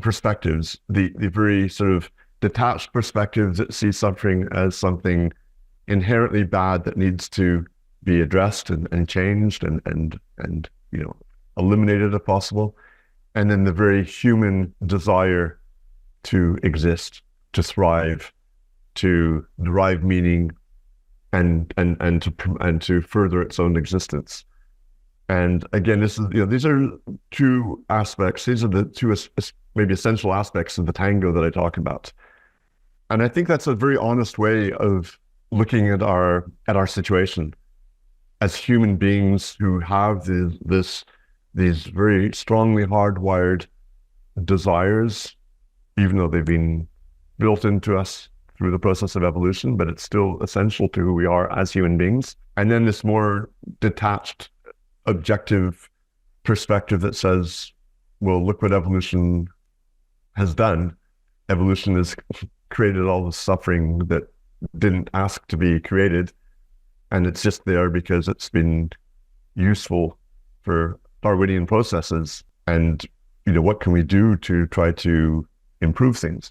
perspectives. The very sort of detached perspective that sees suffering as something inherently bad that needs to be addressed and changed and eliminated if possible, and then the very human desire to exist, to thrive, to derive meaning, and to further its own existence. And again, this is, these are two aspects. These are the two maybe essential aspects of the tango that I talk about. And I think that's a very honest way of looking at our situation as human beings who have these very strongly hardwired desires, even though they've been built into us through the process of evolution, but it's still essential to who we are as human beings. And then this more detached, objective perspective that says, well, look what evolution has done. Evolution has created all the suffering that didn't ask to be created, and it's just there because it's been useful for Darwinian processes. And what can we do to try to improve things?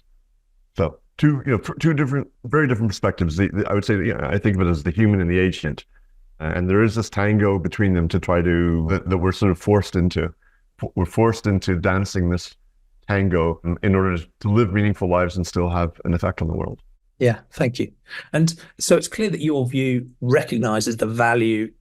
So two different, very different perspectives. I would say, I think of it as the human and the ancient. And there is this tango between them to try to, that we're sort of forced into. We're forced into dancing this tango in order to live meaningful lives and still have an effect on the world. Yeah, thank you. And so it's clear that your view recognizes the value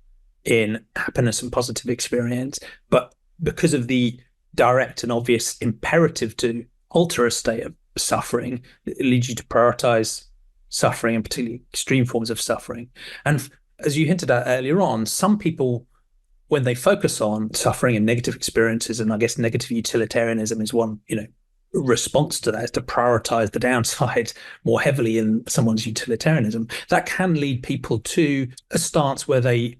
in happiness and positive experience, but because of the direct and obvious imperative to alter a state of suffering, it leads you to prioritize suffering, and particularly extreme forms of suffering. And as you hinted at earlier on, some people, when they focus on suffering and negative experiences, and I guess negative utilitarianism is one, response to that, is to prioritize the downside more heavily in someone's utilitarianism. That can lead people to a stance where they,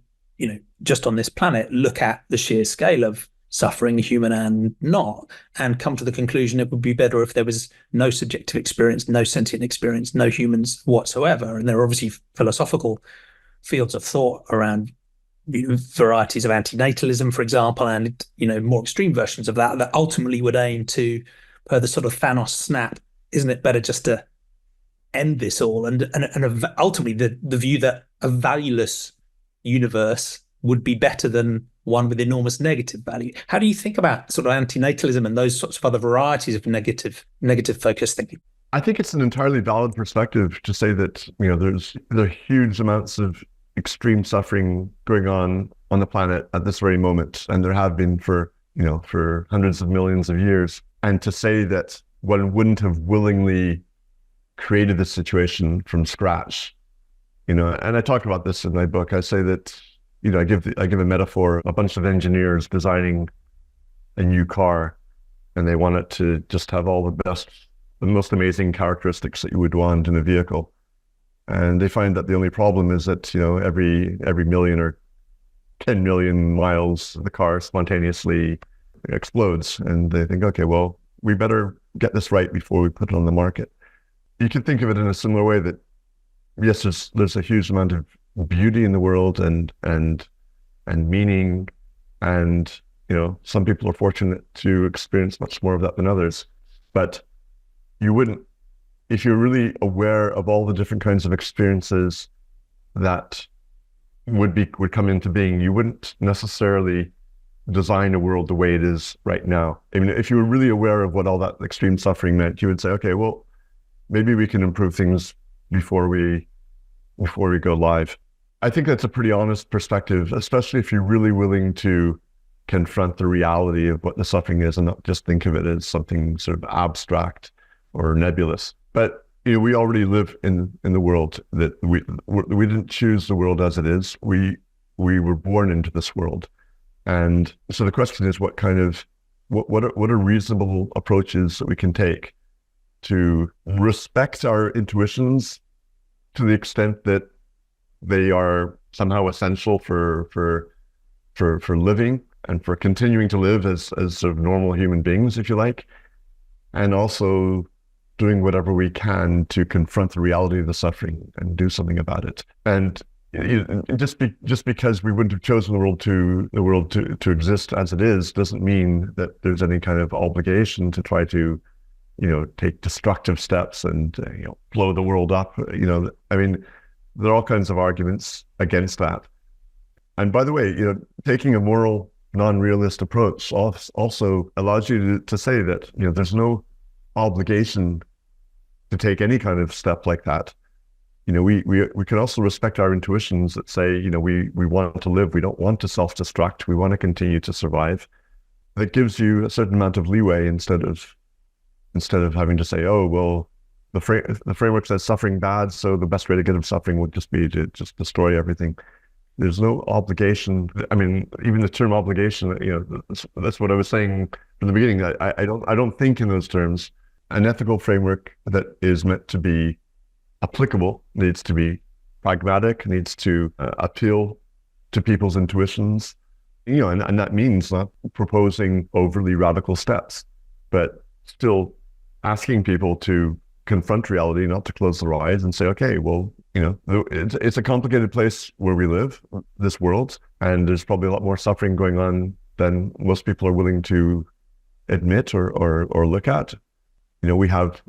just on this planet, look at the sheer scale of suffering, human and not, and come to the conclusion it would be better if there was no subjective experience, no sentient experience, no humans whatsoever. And there are obviously philosophical fields of thought around varieties of antinatalism, for example, and more extreme versions of that ultimately would aim to, per the sort of Thanos snap, isn't it better just to end this all? And ultimately the view that a valueless universe would be better than one with enormous negative value. How do you think about sort of antinatalism and those sorts of other varieties of negative focused thinking? I think it's an entirely valid perspective to say that there are huge amounts of extreme suffering going on the planet at this very moment, and there have been for hundreds of millions of years. And to say that one wouldn't have willingly created the situation from scratch, and I talk about this in my book. I say that I give a metaphor: a bunch of engineers designing a new car, and they want it to just have all the most amazing characteristics that you would want in a vehicle. And they find that the only problem is that, every million or 10 million miles, the car spontaneously explodes. And they think, okay, well, we better get this right before we put it on the market. You can think of it in a similar way that, yes, there's a huge amount of beauty in the world and meaning. And, some people are fortunate to experience much more of that than others. But you wouldn't, if you're really aware of all the different kinds of experiences that would come into being, you wouldn't necessarily design a world the way it is right now. I mean, if you were really aware of what all that extreme suffering meant, you would say, okay, well, maybe we can improve things before we go live. I think that's a pretty honest perspective, especially if you're really willing to confront the reality of what the suffering is and not just think of it as something sort of abstract or nebulous. But we already live in the world that we didn't choose the world as it is. We were born into this world, and so the question is, what are reasonable approaches that we can take to respect our intuitions to the extent that they are somehow essential for living and for continuing to live as sort of normal human beings, if you like, and also doing whatever we can to confront the reality of the suffering and do something about it. And just because we wouldn't have chosen the world to exist as it is, doesn't mean that there's any kind of obligation to try to, take destructive steps and blow the world up. I mean, there are all kinds of arguments against that. And by the way, taking a moral non-realist approach also allows you to say that, there's no obligation to take any kind of step like that. We can also respect our intuitions that say, we want to live, we don't want to self-destruct, we want to continue to survive. That gives you a certain amount of leeway instead of having to say, oh, well, the framework says suffering bad, so the best way to get rid of suffering would just be to just destroy everything. There's no obligation. I mean, even the term obligation, that's what I was saying from the beginning. I don't think in those terms. An ethical framework that is meant to be applicable needs to be pragmatic, needs to appeal to people's intuitions, and that means not proposing overly radical steps, but still asking people to confront reality, not to close their eyes and say, okay, well, it's a complicated place where we live, this world, and there's probably a lot more suffering going on than most people are willing to admit or look at. We have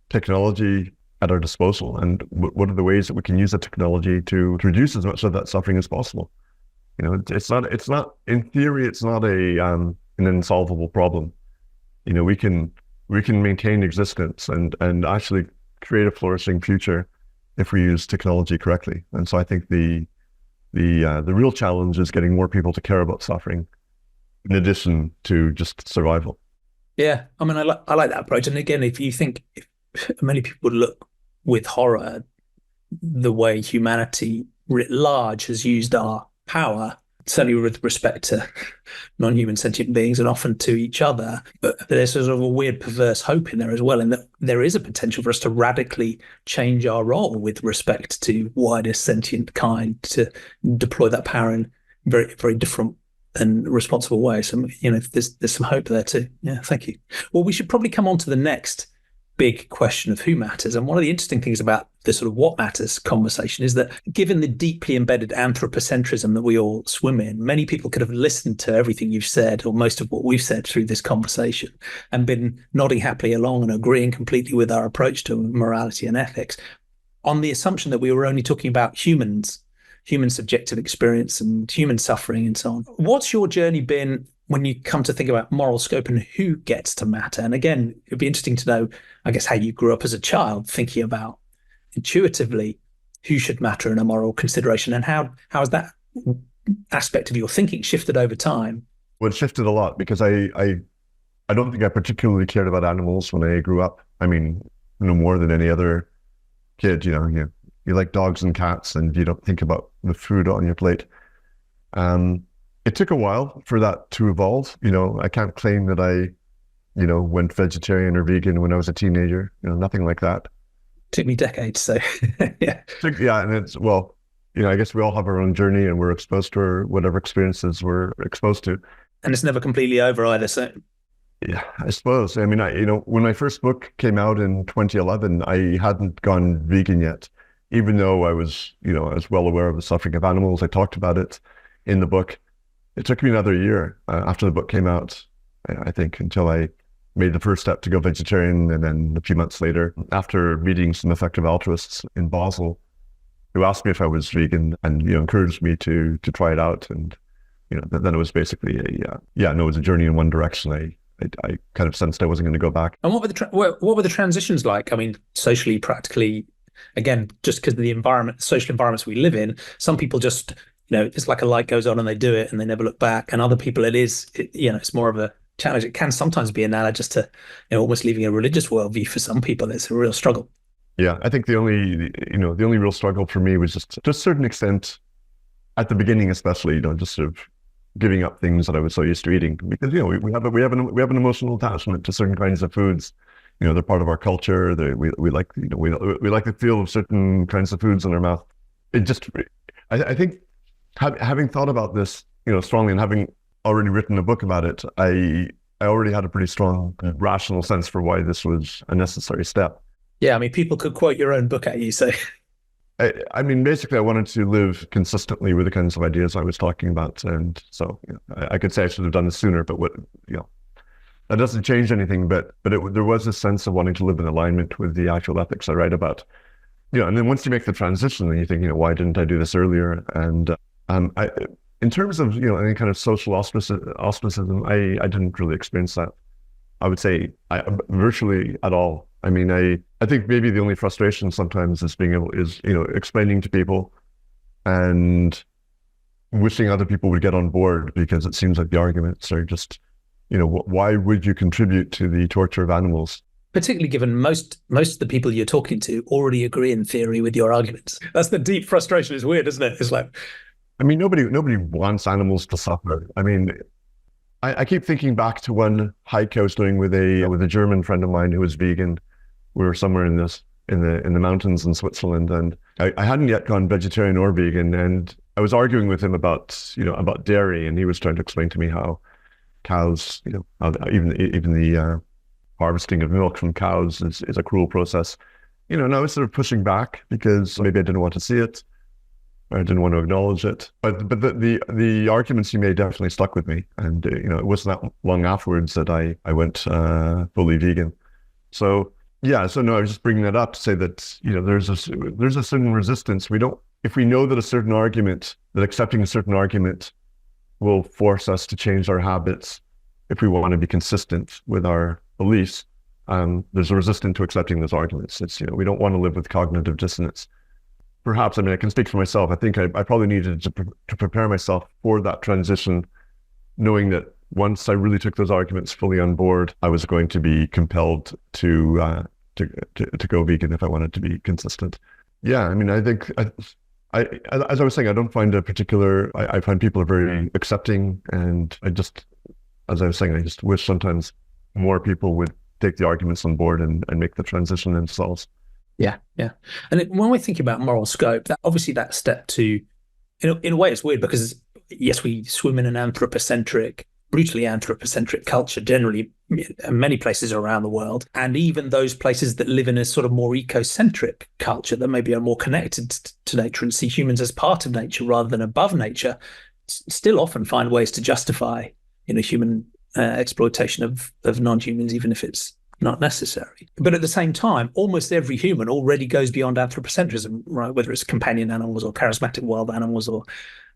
technology at our disposal, and what are the ways that we can use the technology to reduce as much of that suffering as possible? It's not in theory, it's not an insolvable problem. We can maintain existence and actually create a flourishing future if we use technology correctly. And so I think the real challenge is getting more people to care about suffering in addition to just survival. Yeah, I mean, I like that approach. And again, if many people would look with horror at the way humanity writ large has used our power, certainly with respect to non-human sentient beings and often to each other, but there's sort of a weird perverse hope in there as well, in that there is a potential for us to radically change our role with respect to wider sentient kind, to deploy that power in very, very different and responsible ways. So, there's some hope there too. Yeah, thank you. Well, we should probably come on to the next big question of who matters. And one of the interesting things about the sort of what matters conversation is that given the deeply embedded anthropocentrism that we all swim in, many people could have listened to everything you've said or most of what we've said through this conversation and been nodding happily along and agreeing completely with our approach to morality and ethics on the assumption that we were only talking about human subjective experience and human suffering and so on. What's your journey been when you come to think about moral scope and who gets to matter? And again, it'd be interesting to know, I guess, how you grew up as a child, thinking about intuitively who should matter in a moral consideration, and how has that aspect of your thinking shifted over time? Well, it shifted a lot because I don't think I particularly cared about animals when I grew up. I mean, no more than any other kid. You like dogs and cats, and you don't think about the food on your plate. It took a while for that to evolve. I can't claim that I, went vegetarian or vegan when I was a teenager. Nothing like that. Took me decades, so yeah. Yeah, and it's, well, I guess we all have our own journey, and we're exposed to whatever experiences we're exposed to. And it's never completely over either, so. Yeah, I suppose. I mean, when my first book came out in 2011, I hadn't gone vegan yet, even though I was well aware of the suffering of animals. I talked about it in the book. It took me another year after the book came out, I think, until I made the first step to go vegetarian. And then a few months later, after meeting some effective altruists in Basel, who asked me if I was vegan and encouraged me to try it out. And then it was basically it was a journey in one direction. I kind of sensed I wasn't going to go back. And what were the transitions like? I mean, socially, practically, again, just because of the social environments we live in, some people just, it's like a light goes on and they do it and they never look back. And other people, it's more of a challenge. It can sometimes be analogous to, almost leaving a religious worldview. For some people, it's a real struggle. Yeah, I think the only real struggle for me was just to a certain extent, at the beginning especially, just sort of giving up things that I was so used to eating, because we have an emotional attachment to certain kinds of foods. They're part of our culture. We like we like the feel of certain kinds of foods in our mouth. I think having thought about this strongly, and having already written a book about it, I already had a pretty strong rational sense for why this was a necessary step. Yeah, I mean, people could quote your own book at you, so. I mean, basically, I wanted to live consistently with the kinds of ideas I was talking about, and so I could say I should have done this sooner. But that doesn't change anything. But there was a sense of wanting to live in alignment with the actual ethics I write about. And then once you make the transition, then you think, why didn't I do this earlier? And In terms of, any kind of social ostracism, I didn't really experience that. I would say virtually at all. I mean, I think maybe the only frustration sometimes is explaining to people and wishing other people would get on board, because it seems like the arguments are just, why would you contribute to the torture of animals? Particularly given most of the people you're talking to already agree in theory with your arguments. That's the deep frustration. It's weird, isn't it? It's like, I mean, nobody wants animals to suffer. I mean, I keep thinking back to one hike I was doing with a German friend of mine who was vegan. We were somewhere in the mountains in Switzerland, and I hadn't yet gone vegetarian or vegan, and I was arguing with him about dairy, and he was trying to explain to me how cows, even the harvesting of milk from cows is a cruel process. And I was sort of pushing back because maybe I didn't want to see it, or I didn't want to acknowledge it. But the arguments he made definitely stuck with me, and it wasn't that long afterwards that I went fully vegan. So yeah, so no, I was just bringing that up to say that there's a certain resistance. If we know that accepting a certain argument will force us to change our habits, if we want to be consistent with our beliefs, there's a resistance to accepting those arguments. It's we don't want to live with cognitive dissonance. Perhaps, I mean, I can speak for myself. I think I probably needed to prepare myself for that transition, knowing that once I really took those arguments fully on board, I was going to be compelled to go vegan if I wanted to be consistent. Yeah, I mean, I think as I was saying, I don't find I find people are very accepting, and as I was saying, I just wish sometimes more people would take the arguments on board and make the transition themselves. Yeah. And when we think about moral scope, that step to, in a way, it's weird because, yes, we swim in an brutally anthropocentric culture generally in many places around the world. And even those places that live in a sort of more ecocentric culture that maybe are more connected to nature and see humans as part of nature rather than above nature, still often find ways to justify, human exploitation of non-humans, even if it's not necessary. But at the same time, almost every human already goes beyond anthropocentrism, right? Whether it's companion animals or charismatic wild animals, or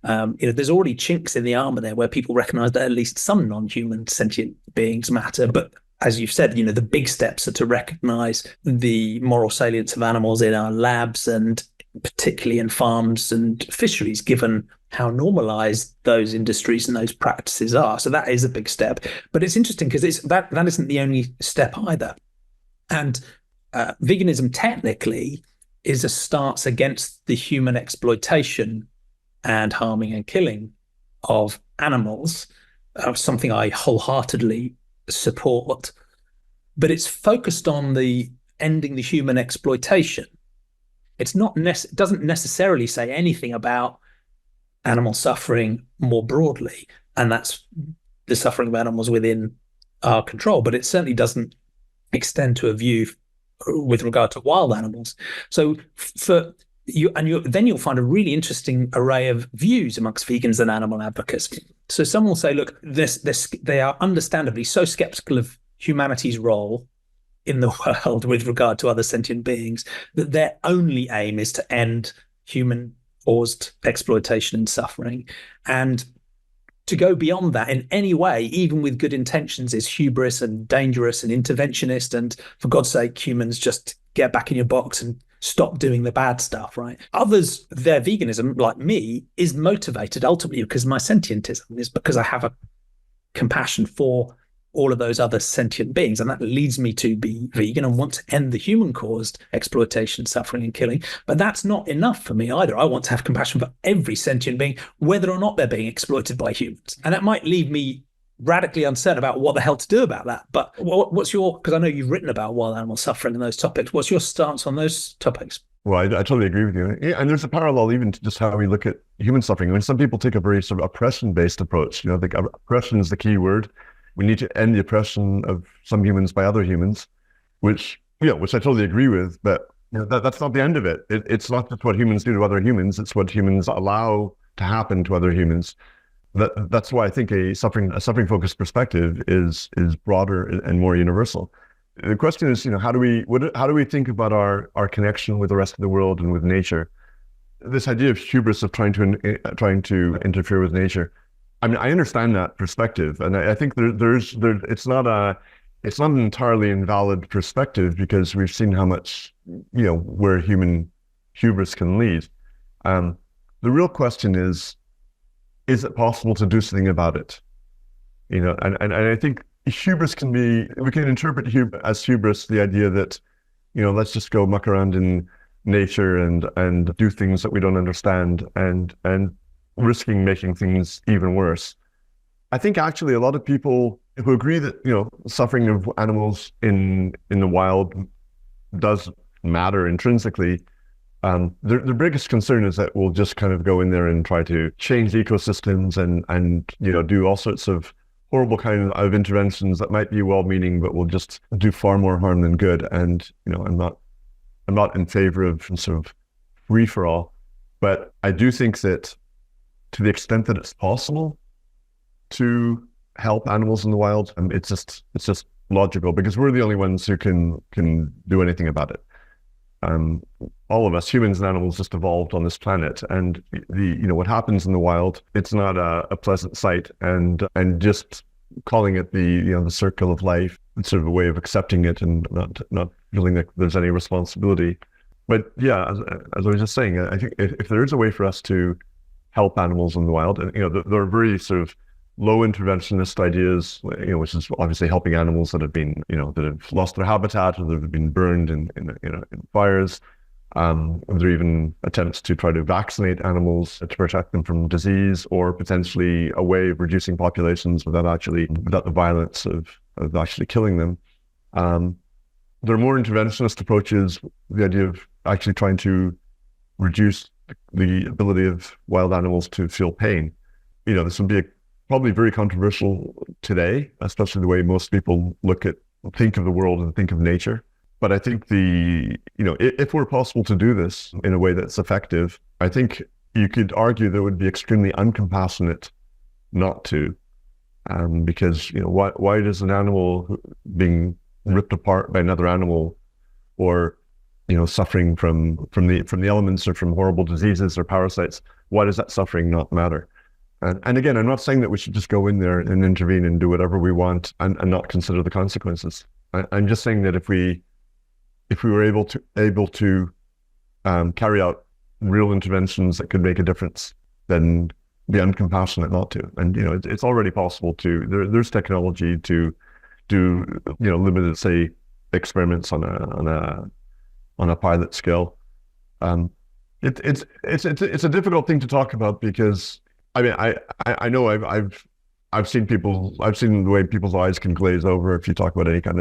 there's already chinks in the armor there where people recognize that at least some non-human sentient beings matter. But as you've said, the big steps are to recognize the moral salience of animals in our labs, and particularly in farms and fisheries, given how normalized those industries and those practices are. So that is a big step. But it's interesting because that isn't the only step either. And veganism technically is a stance against the human exploitation and harming and killing of animals, something I wholeheartedly support. But it's focused on the ending the human exploitation. It's not it doesn't necessarily say anything about animal suffering more broadly, and that's the suffering of animals within our control. But it certainly doesn't extend to a view with regard to wild animals. So for you, then you'll find a really interesting array of views amongst vegans and animal advocates. So some will say, look, they are understandably so skeptical of humanity's role in the world with regard to other sentient beings that their only aim is to end human-caused exploitation and suffering. And to go beyond that in any way, even with good intentions, is hubris and dangerous and interventionist. And for God's sake, humans, just get back in your box and stop doing the bad stuff, right? Others, their veganism, like me, is motivated ultimately because my sentientism is because I have a compassion for all of those other sentient beings. And that leads me to be vegan and want to end the human-caused exploitation, suffering, and killing. But that's not enough for me either. I want to have compassion for every sentient being, whether or not they're being exploited by humans. And that might leave me radically uncertain about what the hell to do about that. But what's your, because I know you've written about wild animal suffering and those topics, what's your stance on those topics? Well, I totally agree with you. Yeah, and there's a parallel even to just how we look at human suffering. I mean, some people take a very sort of oppression-based approach. I think oppression is the key word. We need to end the oppression of some humans by other humans, which I totally agree with. But that's not the end of it. It's not just what humans do to other humans. It's what humans allow to happen to other humans. That's why I think a suffering-focused perspective is broader and more universal. The question is, how do we think about our connection with the rest of the world and with nature? this idea of hubris of trying to interfere with nature. I mean, I understand that perspective, and I think it's not an entirely invalid perspective, because we've seen how much, where human hubris can lead. The real question is it possible to do something about it? And I think hubris we can interpret as hubris the idea that, let's just go muck around in nature and do things that we don't understand, and risking making things even worse. I think actually a lot of people who agree that, suffering of animals in the wild does matter intrinsically. The biggest concern is that we'll just kind of go in there and try to change ecosystems and do all sorts of horrible kind of interventions that might be well-meaning, but will just do far more harm than good. And I'm not in favor of sort of free-for-all, but I do think that to the extent that it's possible to help animals in the wild, it's just logical, because we're the only ones who can do anything about it. All of us, humans and animals, just evolved on this planet, and what happens in the wild, it's not a pleasant sight, and just calling it the circle of life, it's sort of a way of accepting it and not feeling that there's any responsibility. But yeah, as I was just saying, I think if there is a way for us to help animals in the wild, and there are very sort of low interventionist ideas, which is obviously helping animals that have been, that have lost their habitat or that have been burned in fires. There are even attempts to try to vaccinate animals to protect them from disease, or potentially a way of reducing populations without the violence of actually killing them. There are more interventionist approaches, the idea of actually trying to reduce the ability of wild animals to feel pain. This would be probably very controversial today, especially the way most people think of the world and think of nature. But I think if we're possible to do this in a way that's effective, I think you could argue that it would be extremely uncompassionate not to, because why does an animal being ripped apart by another animal, or suffering from the elements or from horrible diseases or parasites, why does that suffering not matter? And again, I'm not saying that we should just go in there and intervene and do whatever we want and not consider the consequences. I'm just saying that if we were able to carry out real interventions that could make a difference, then be uncompassionate not to. And it's already possible to. There's technology to do limited, say, experiments on a pilot scale. It's a difficult thing to talk about, because I mean, I know I've seen the way people's eyes can glaze over if you talk about any kind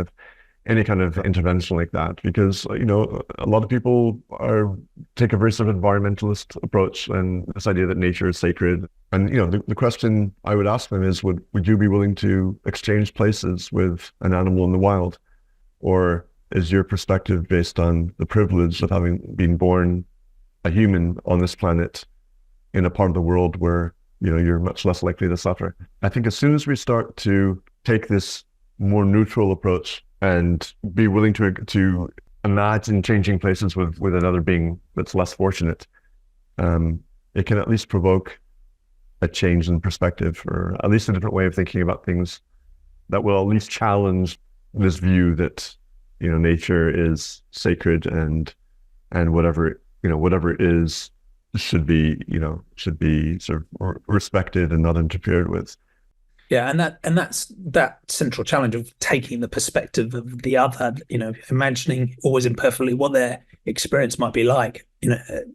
of intervention like that, because a lot of people take a very sort of environmentalist approach, and this idea that nature is sacred. And the question I would ask them is, would you be willing to exchange places with an animal in the wild, or is your perspective based on the privilege of having been born a human on this planet in a part of the world where you're much less likely to suffer? I think as soon as we start to take this more neutral approach and be willing to imagine changing places with another being that's less fortunate, it can at least provoke a change in perspective, or at least a different way of thinking about things that will at least challenge this view that nature is sacred, and whatever it is should be sort of respected and not interfered with. Yeah, and that's that central challenge of taking the perspective of the other, imagining always imperfectly what their experience might be like,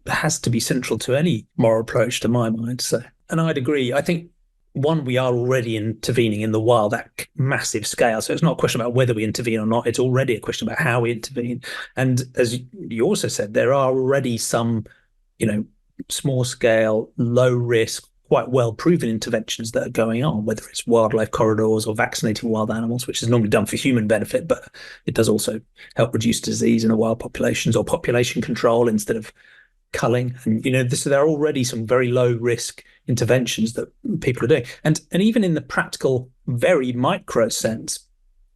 has to be central to any moral approach, to my mind. So, and I'd agree. I think, one, we are already intervening in the wild at massive scale. So it's not a question about whether we intervene or not. It's already a question about how we intervene. And as you also said, there are already some, small scale, low risk, quite well proven interventions that are going on, whether it's wildlife corridors or vaccinating wild animals, which is normally done for human benefit, but it does also help reduce disease in the wild populations, or population control instead of culling. And there are already some very low risk interventions that people are doing, and even in the practical, very micro sense,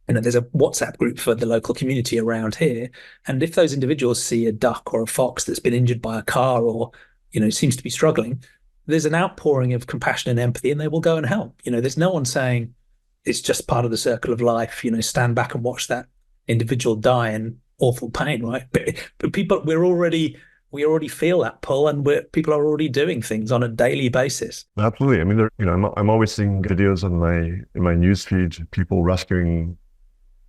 there's a WhatsApp group for the local community around here, and if those individuals see a duck or a fox that's been injured by a car, or seems to be struggling, there's an outpouring of compassion and empathy, and they will go and help. There's no one saying it's just part of the circle of life, stand back and watch that individual die in awful pain, right? But people, we already feel that pull, and people are already doing things on a daily basis. Absolutely. I mean, I'm always seeing videos in my newsfeed, people rescuing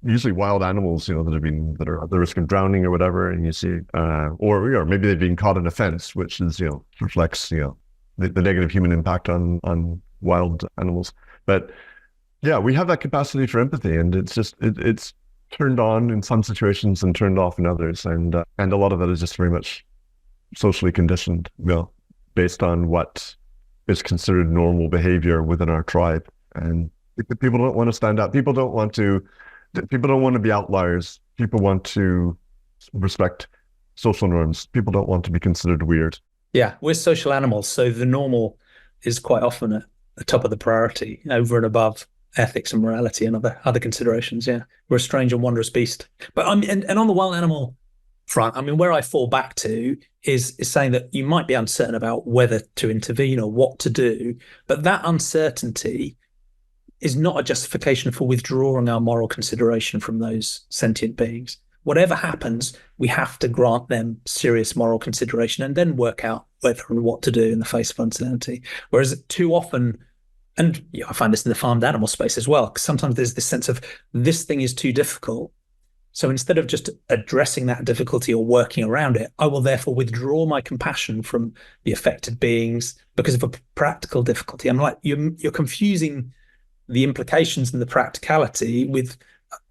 usually wild animals, that are at the risk of drowning or whatever, and you see, or maybe they've been caught in a fence, which is reflects the negative human impact on wild animals. But yeah, we have that capacity for empathy, and it's turned on in some situations and turned off in others, and a lot of that is just very much socially conditioned, based on what is considered normal behavior within our tribe. And people don't want to stand up. People don't want to be outliers. People want to respect social norms. People don't want to be considered weird. Yeah, we're social animals, so the normal is quite often at the top of the priority, over and above ethics and morality and other considerations. Yeah, we're a strange and wondrous beast. But and on the wild animal front, where I fall back to is saying that you might be uncertain about whether to intervene or what to do, but that uncertainty is not a justification for withdrawing our moral consideration from those sentient beings. Whatever happens, we have to grant them serious moral consideration and then work out whether and what to do in the face of uncertainty. Whereas too often, and I find this in the farmed animal space as well, because sometimes there's this sense of this thing is too difficult. So instead of just addressing that difficulty or working around it, I will therefore withdraw my compassion from the affected beings because of a practical difficulty. I'm like, you're confusing the implications and the practicality with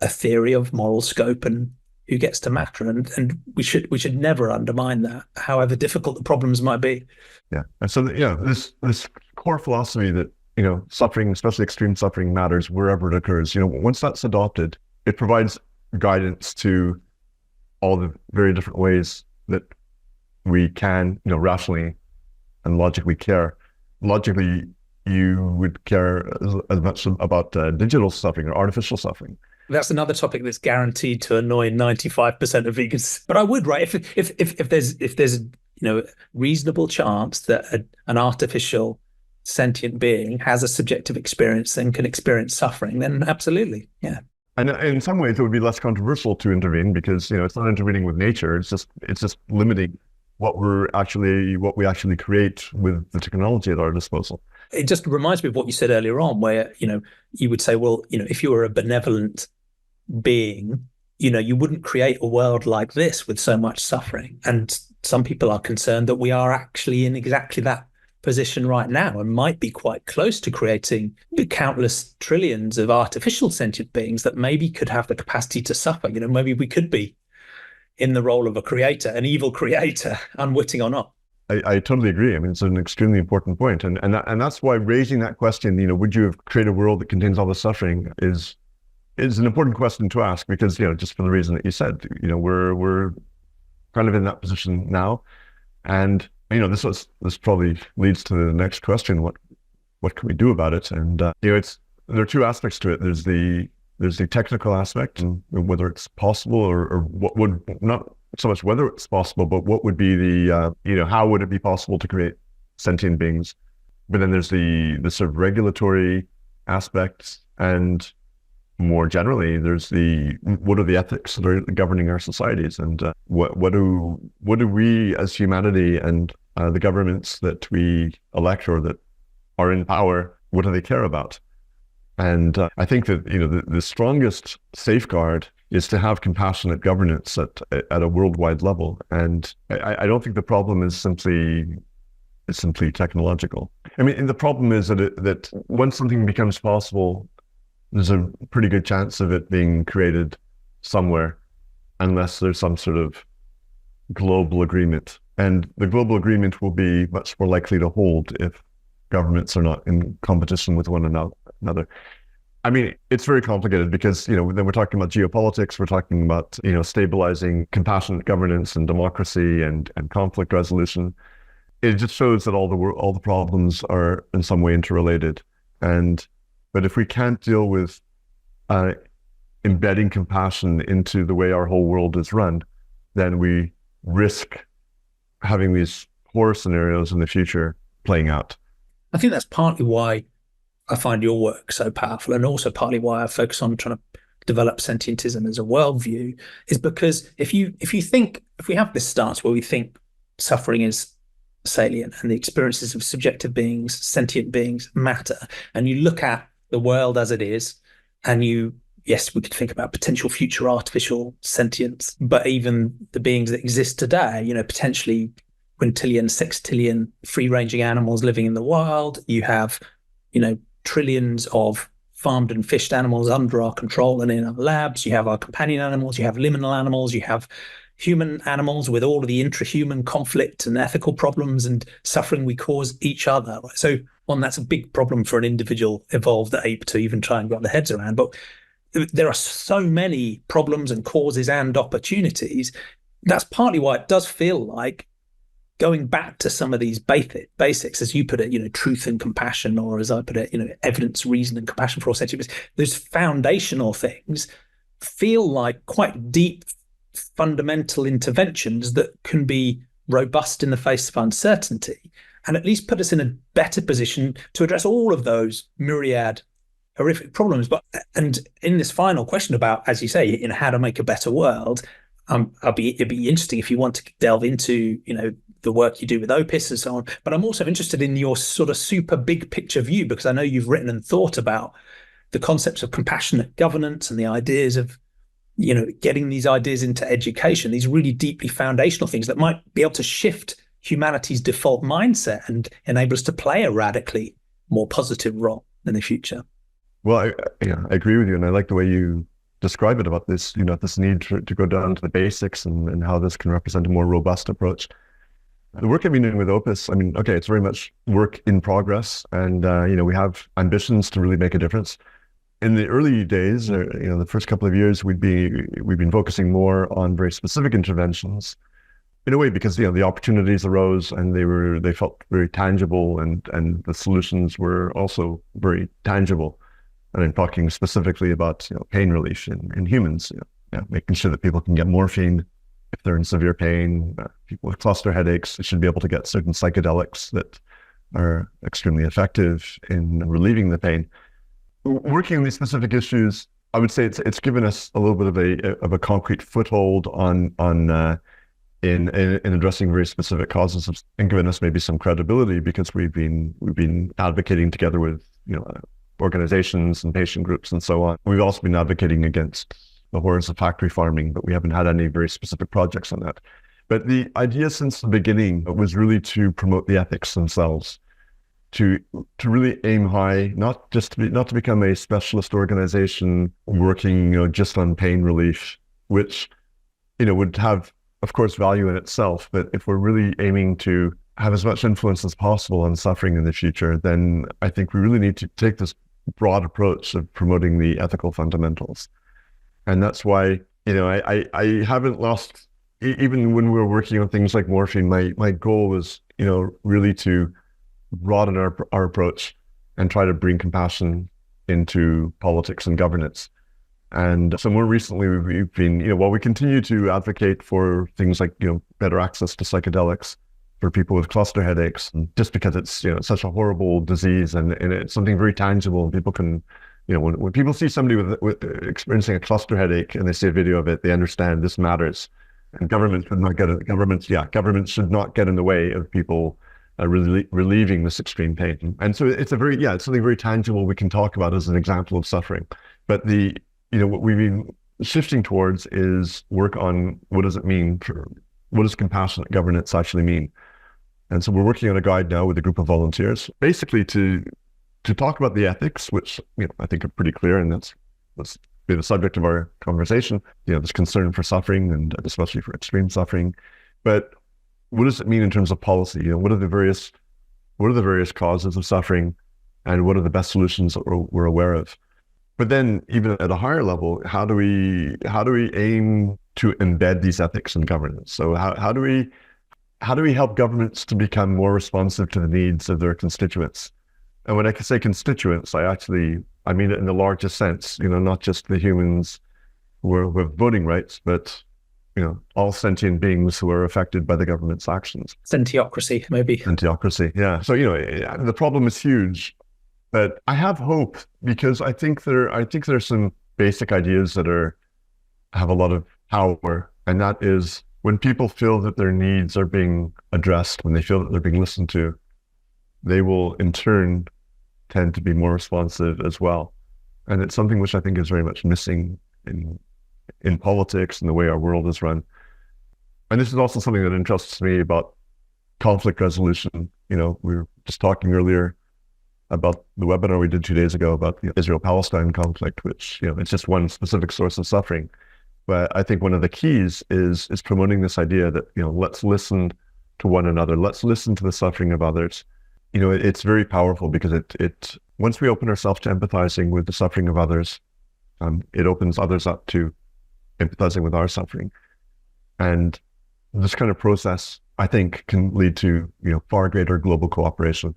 a theory of moral scope and who gets to matter, and we should never undermine that, however difficult the problems might be. Yeah, and so this core philosophy that suffering, especially extreme suffering, matters wherever it occurs. Once that's adopted, it provides guidance to all the very different ways that we can, rationally and logically care. Logically, you would care as much about digital suffering or artificial suffering. That's another topic that's guaranteed to annoy 95% of vegans. But I would, right? If there's a reasonable chance that an artificial sentient being has a subjective experience and can experience suffering, then absolutely, yeah. And in some ways, it would be less controversial to intervene because it's not intervening with nature. It's just limiting what we actually create with the technology at our disposal. It just reminds me of what you said earlier on, where you would say, well, if you were a benevolent being, you wouldn't create a world like this with so much suffering. And some people are concerned that we are actually in exactly that position right now and might be quite close to creating countless trillions of artificial sentient beings that maybe could have the capacity to suffer. Maybe we could be in the role of a creator, an evil creator, unwitting or not. I totally agree. it's an extremely important point. And that's why raising that question, would you have created a world that contains all the suffering is an important question to ask, because, just for the reason that you said, we're kind of in that position now. And, this probably leads to the next question. What can we do about it? And, there are two aspects to it. There's the technical aspect, and whether it's possible or what would, not so much whether it's possible, but what would be the, how would it be possible to create sentient beings? But then there's the sort of regulatory aspects, and more generally, there's what are the ethics that are governing our societies, and what do we as humanity and the governments that we elect or that are in power, what do they care about? And I think that the strongest safeguard is to have compassionate governance at a worldwide level. And I don't think the problem is simply technological. And the problem is that once something becomes possible, there's a pretty good chance of it being created somewhere, unless there's some sort of global agreement. And the global agreement will be much more likely to hold if governments are not in competition with one another. It's very complicated because, then we're talking about geopolitics, we're talking about, stabilizing compassionate governance and democracy and conflict resolution. It just shows that all the problems are in some way interrelated. But if we can't deal with embedding compassion into the way our whole world is run, then we risk having these horror scenarios in the future playing out. I think that's partly why I find your work so powerful, and also partly why I focus on trying to develop sentientism as a worldview, is because if we have this stance where we think suffering is salient and the experiences of subjective beings, sentient beings matter, and you look at the world as it is, and yes, we could think about potential future artificial sentience, but even the beings that exist today, potentially quintillion, sextillion free-ranging animals living in the wild. You have, trillions of farmed and fished animals under our control and in our labs. You have our companion animals, you have liminal animals, you have human animals with all of the intra-human conflict and ethical problems and suffering we cause each other. So that's a big problem for an individual evolved ape to even try and get their heads around. But there are so many problems and causes and opportunities. That's partly why it does feel like going back to some of these basics, as you put it, truth and compassion, or as I put it, evidence, reason, and compassion for all sentient beings. Those foundational things feel like quite deep, fundamental interventions that can be robust in the face of uncertainty, and at least put us in a better position to address all of those myriad horrific problems. And in this final question about, as you say, how to make a better world, it'd be interesting if you want to delve into, the work you do with OPIS and so on. But I'm also interested in your sort of super big picture view, because I know you've written and thought about the concepts of compassionate governance and the ideas of, getting these ideas into education, these really deeply foundational things that might be able to shift humanity's default mindset and enable us to play a radically more positive role in the future. Well, I agree with you. And I like the way you describe it about this, this need to go down to the basics and how this can represent a more robust approach. The work I've been doing with OPIS, it's very much work in progress, and we have ambitions to really make a difference. In the early days, the first couple of years, we've been focusing more on very specific interventions, in a way because the opportunities arose and they felt very tangible, and the solutions were also very tangible. And I'm talking specifically about pain relief in humans, making sure that people can get morphine if they're in severe pain. People with cluster headaches should be able to get certain psychedelics that are extremely effective in relieving the pain. Working on these specific issues, I would say it's given us a little bit of a concrete foothold in addressing very specific causes, and given us maybe some credibility, because we've been advocating together with organizations and patient groups and so on. We've also been advocating against the horrors of factory farming, but we haven't had any very specific projects on that. But the idea since the beginning was really to promote the ethics themselves, to really aim high, not to become a specialist organization working just on pain relief, which would have, of course, value in itself. But if we're really aiming to have as much influence as possible on suffering in the future, then I think we really need to take this broad approach of promoting the ethical fundamentals. And that's why, I haven't lost, even when we were working on things like morphine, my goal was, really to broaden our approach and try to bring compassion into politics and governance. And so more recently, we've been, while we continue to advocate for things like, better access to psychedelics for people with cluster headaches, just because it's, such a horrible disease and it's something very tangible, and people can, when people see somebody with experiencing a cluster headache and they see a video of it, they understand this matters. And governments should not get in the way of people relieving this extreme pain. And so it's something very tangible we can talk about as an example of suffering. But what we've been shifting towards is work on what does compassionate governance actually mean. And so we're working on a guide now with a group of volunteers, basically to talk about the ethics, which I think are pretty clear, and that's be the subject of our conversation. This concern for suffering, and especially for extreme suffering. But what does it mean in terms of policy? What are the various causes of suffering, and what are the best solutions that we're aware of? But then, even at a higher level, how do we aim to embed these ethics in governance? So how do we help governments to become more responsive to the needs of their constituents? And when I say constituents, I mean it in the largest sense. Not just the humans who have voting rights, but all sentient beings who are affected by the government's actions. Sentiocracy, maybe. Sentiocracy, yeah. So, the problem is huge, but I have hope because I think there's some basic ideas that have a lot of power, and that is when people feel that their needs are being addressed, when they feel that they're being listened to, they will in turn tend to be more responsive as well. And it's something which I think is very much missing in politics and the way our world is run. And this is also something that interests me about conflict resolution. We were just talking earlier about the webinar we did 2 days ago about the Israel-Palestine conflict, which, it's just one specific source of suffering. But I think one of the keys is promoting this idea that, let's listen to one another. Let's listen to the suffering of others. It's very powerful because it once we open ourselves to empathizing with the suffering of others, it opens others up to empathizing with our suffering. And this kind of process, I think, can lead to, far greater global cooperation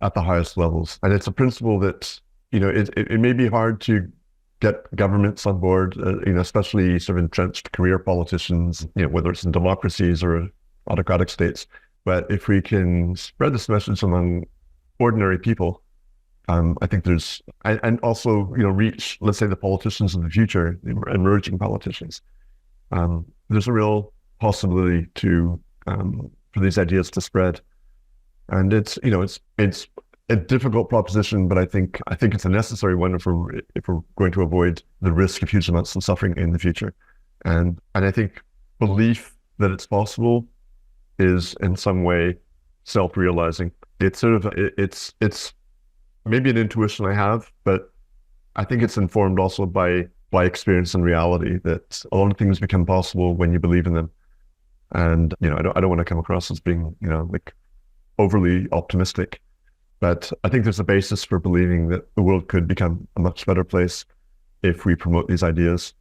at the highest levels. And it's a principle that, it may be hard to get governments on board, especially sort of entrenched career politicians, whether it's in democracies or autocratic states. But if we can spread this message among ordinary people, I think and also, reach, let's say, the politicians of the future, emerging politicians. There's a real possibility for these ideas to spread. And it's a difficult proposition, but I think it's a necessary one if we're going to avoid the risk of huge amounts of suffering in the future. And I think belief that it's possible is in some way self-realizing. It's it's maybe an intuition I have, but I think it's informed also by experience and reality that a lot of things become possible when you believe in them. And I don't want to come across as being like overly optimistic, but I think there's a basis for believing that the world could become a much better place if we promote these ideas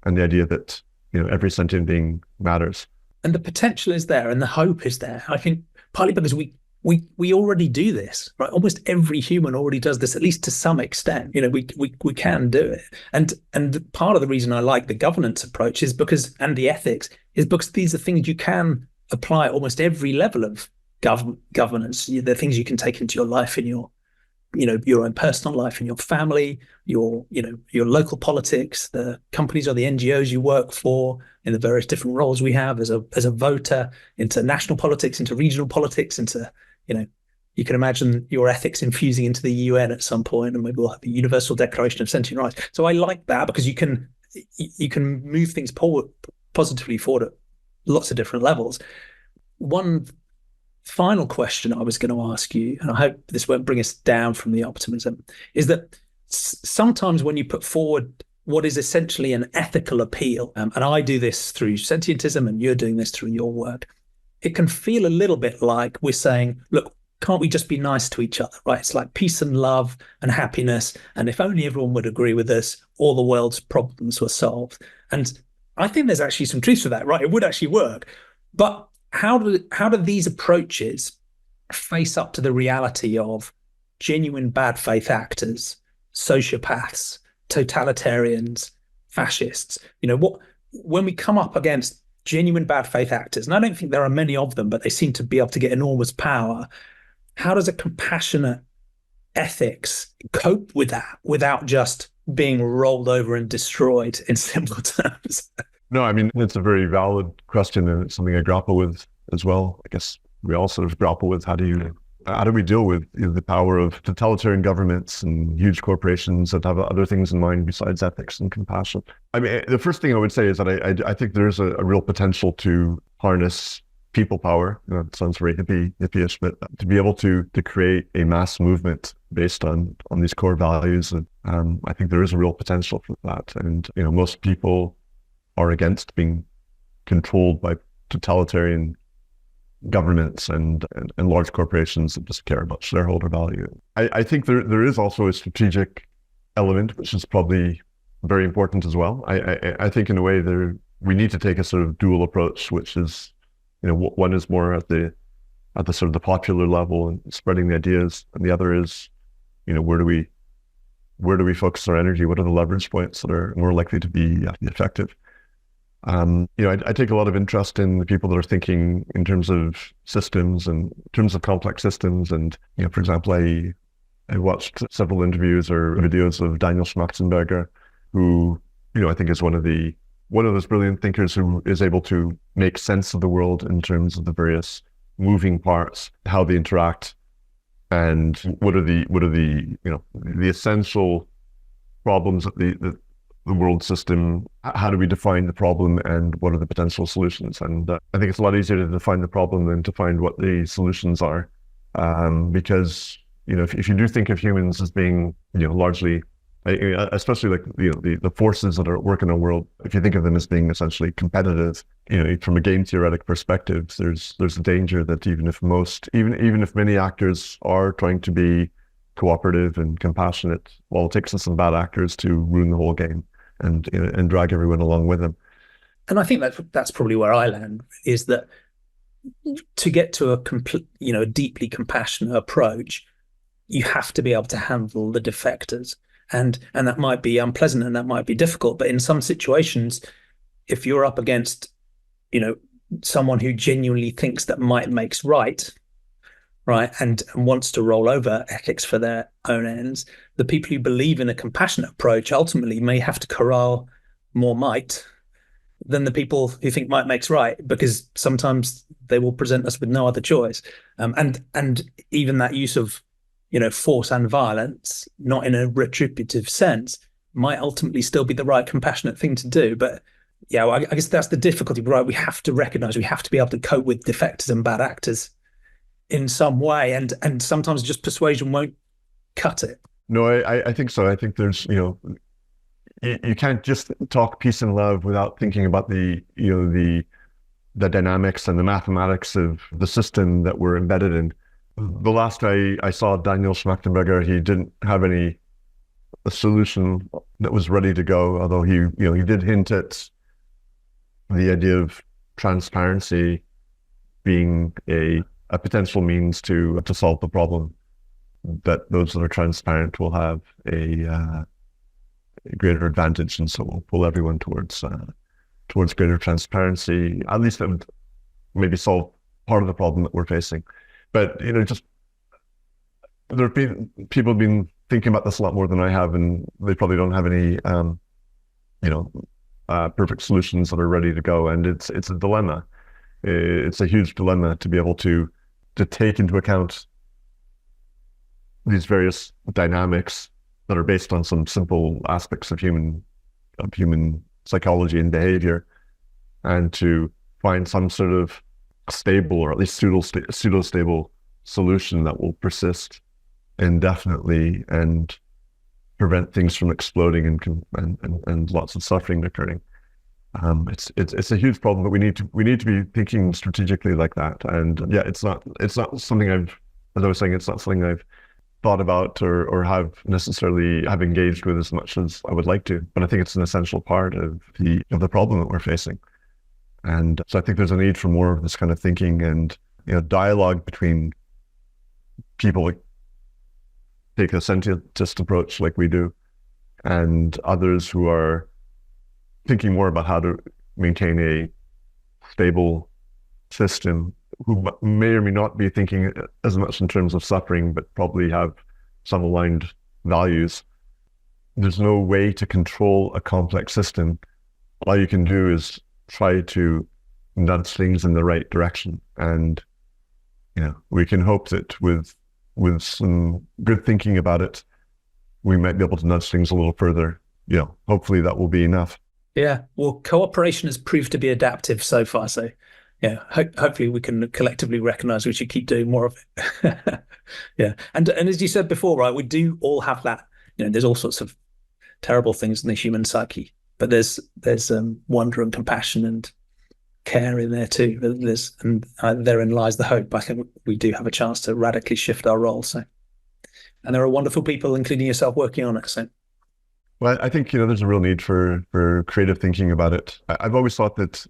and the idea that every sentient being matters. And the potential is there and the hope is there. I think partly because we already do this, right? Almost every human already does this, at least to some extent. We can do it. And part of the reason I like the governance approach is because, and the ethics, is because these are things you can apply at almost every level of governance. They're things you can take into your life, in your own personal life, in your family, your local politics, the companies or the NGOs you work for, in the various different roles we have as a voter, into national politics, into regional politics, into, you can imagine your ethics infusing into the UN at some point, and maybe we'll have the Universal Declaration of Sentient Rights. So I like that because you can move things positively forward at lots of different levels. One final question I was going to ask you, and I hope this won't bring us down from the optimism, is that sometimes when you put forward what is essentially an ethical appeal, and I do this through Sentientism and you're doing this through your work, it can feel a little bit like we're saying, look, can't we just be nice to each other, right? It's like peace and love and happiness, and if only everyone would agree with us, all the world's problems were solved. And I think there's actually some truth to that, right? It would actually work. But how do these approaches face up to the reality of genuine bad faith actors, sociopaths, totalitarians, fascists? When we come up against genuine bad faith actors, and I don't think there are many of them, but they seem to be able to get enormous power, how does a compassionate ethics cope with that without just being rolled over and destroyed in simple terms? No, I mean, it's a very valid question, and it's something I grapple with as well. I guess we all sort of grapple with how do we deal with the power of totalitarian governments and huge corporations that have other things in mind besides ethics and compassion. I mean, the first thing I would say is that I think there's a real potential to harness people power. It sounds very hippie-ish, but to be able to create a mass movement based on these core values, and I think there is a real potential for that. And most people are against being controlled by totalitarian governments and large corporations that just care about shareholder value. I think there is also a strategic element, which is probably very important as well. I think in a way we need to take a sort of dual approach, which is, one is more at the sort of the popular level and spreading the ideas, and the other is, where do we focus our energy? What are the leverage points that are more likely to be effective? I take a lot of interest in the people that are thinking in terms of systems and in terms of complex systems. And, for example, I watched several interviews or videos of Daniel Schmachtenberger, who, I think is one of those brilliant thinkers who is able to make sense of the world in terms of the various moving parts, how they interact, and what are the essential problems that the world system, how do we define the problem and what are the potential solutions? And I think it's a lot easier to define the problem than to find what the solutions are. Because, if you do think of humans as being, largely, especially like, the forces that are at work in our world, if you think of them as being essentially competitive, from a game theoretic perspective, there's a danger that even if many actors are trying to be cooperative and compassionate, well, it takes some bad actors to ruin the whole game and drag everyone along with them. And I think that's probably where I land, is that to get to a deeply compassionate approach, you have to be able to handle the defectors, and that might be unpleasant and that might be difficult. But in some situations, if you're up against, someone who genuinely thinks that might makes right, and wants to roll over ethics for their own ends, the people who believe in a compassionate approach ultimately may have to corral more might than the people who think might makes right, because sometimes they will present us with no other choice. And even that use of, force and violence, not in a retributive sense, might ultimately still be the right compassionate thing to do. But yeah, I guess that's the difficulty, right? We have to recognize we have to be able to cope with defectors and bad actors in some way, and sometimes just persuasion won't cut it. No, I think so. I think there's, you can't just talk peace and love without thinking about the dynamics and the mathematics of the system that we're embedded in. The last I saw Daniel Schmachtenberger, he didn't have a solution that was ready to go, although he did hint at the idea of transparency being a potential means to solve the problem, that those that are transparent will have a greater advantage, and so we'll pull everyone towards greater transparency. At least that would maybe solve part of the problem that we're facing. But just there have been people have been thinking about this a lot more than I have, and they probably don't have any perfect solutions that are ready to go. And it's a dilemma. It's a huge dilemma to be able to take into account these various dynamics that are based on some simple aspects of human psychology and behavior, and to find some sort of stable, or at least pseudo-stable solution that will persist indefinitely and prevent things from exploding and lots of suffering occurring. It's a huge problem, but we need to be thinking strategically like that. And yeah, it's not something as I was saying, it's not something I've thought about or have necessarily have engaged with as much as I would like to. But I think it's an essential part of the problem that we're facing. And so I think there's a need for more of this kind of thinking and dialogue between people like take a sentientist approach like we do, and others who are thinking more about how to maintain a stable system, who may or may not be thinking as much in terms of suffering, but probably have some aligned values. There's no way to control a complex system. All you can do is try to nudge things in the right direction. And, we can hope that with some good thinking about it, we might be able to nudge things a little further. Hopefully that will be enough. Yeah. Well, cooperation has proved to be adaptive so far. So yeah, hopefully we can collectively recognize we should keep doing more of it. Yeah. And as you said before, right, we do all have that, there's all sorts of terrible things in the human psyche, but there's wonder and compassion and care in there too. Therein lies the hope. I think we do have a chance to radically shift our role. So, and there are wonderful people, including yourself, working on it. So, well, I think there's a real need for creative thinking about it. I've always thought that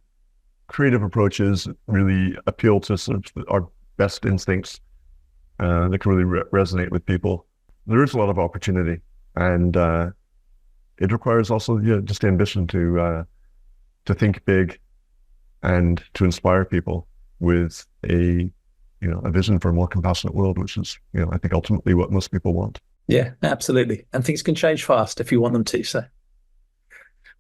creative approaches really appeal to sort of our best instincts that can really resonate with people. There is a lot of opportunity, and it requires also just the ambition to to think big and to inspire people with a vision for a more compassionate world, which is, I think ultimately what most people want. Yeah, absolutely. And things can change fast if you want them to. So,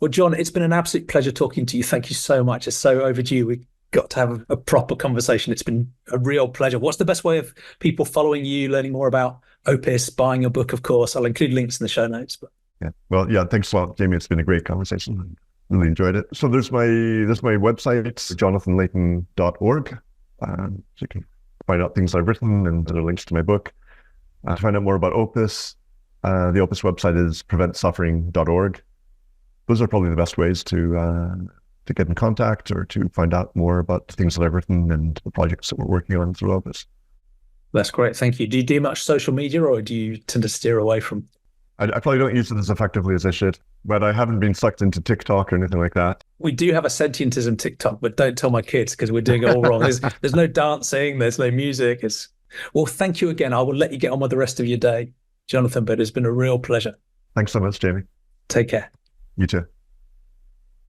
well, Jon, it's been an absolute pleasure talking to you. Thank you so much. It's so overdue. We got to have a proper conversation. It's been a real pleasure. What's the best way of people following you, learning more about Opis, buying your book, of course? I'll include links in the show notes. But thanks a lot, Jamie. It's been a great conversation. I really enjoyed it. So there's my website, jonathanleighton.org. So you can find out things I've written, and there are links to my book. To find out more about Opis, the Opis website is preventsuffering.org. Those are probably the best ways to get in contact or to find out more about the things that I've written and the projects that we're working on through Opis. That's great. Thank you. Do you do much social media, or do you tend to steer away from? I probably don't use it as effectively as I should, but I haven't been sucked into TikTok or anything like that. We do have a Sentientism TikTok, but don't tell my kids because we're doing it all wrong. There's no dancing, there's no music. Well, thank you again. I will let you get on with the rest of your day, Jonathan, but it's been a real pleasure. Thanks so much, Jamie. Take care. You too.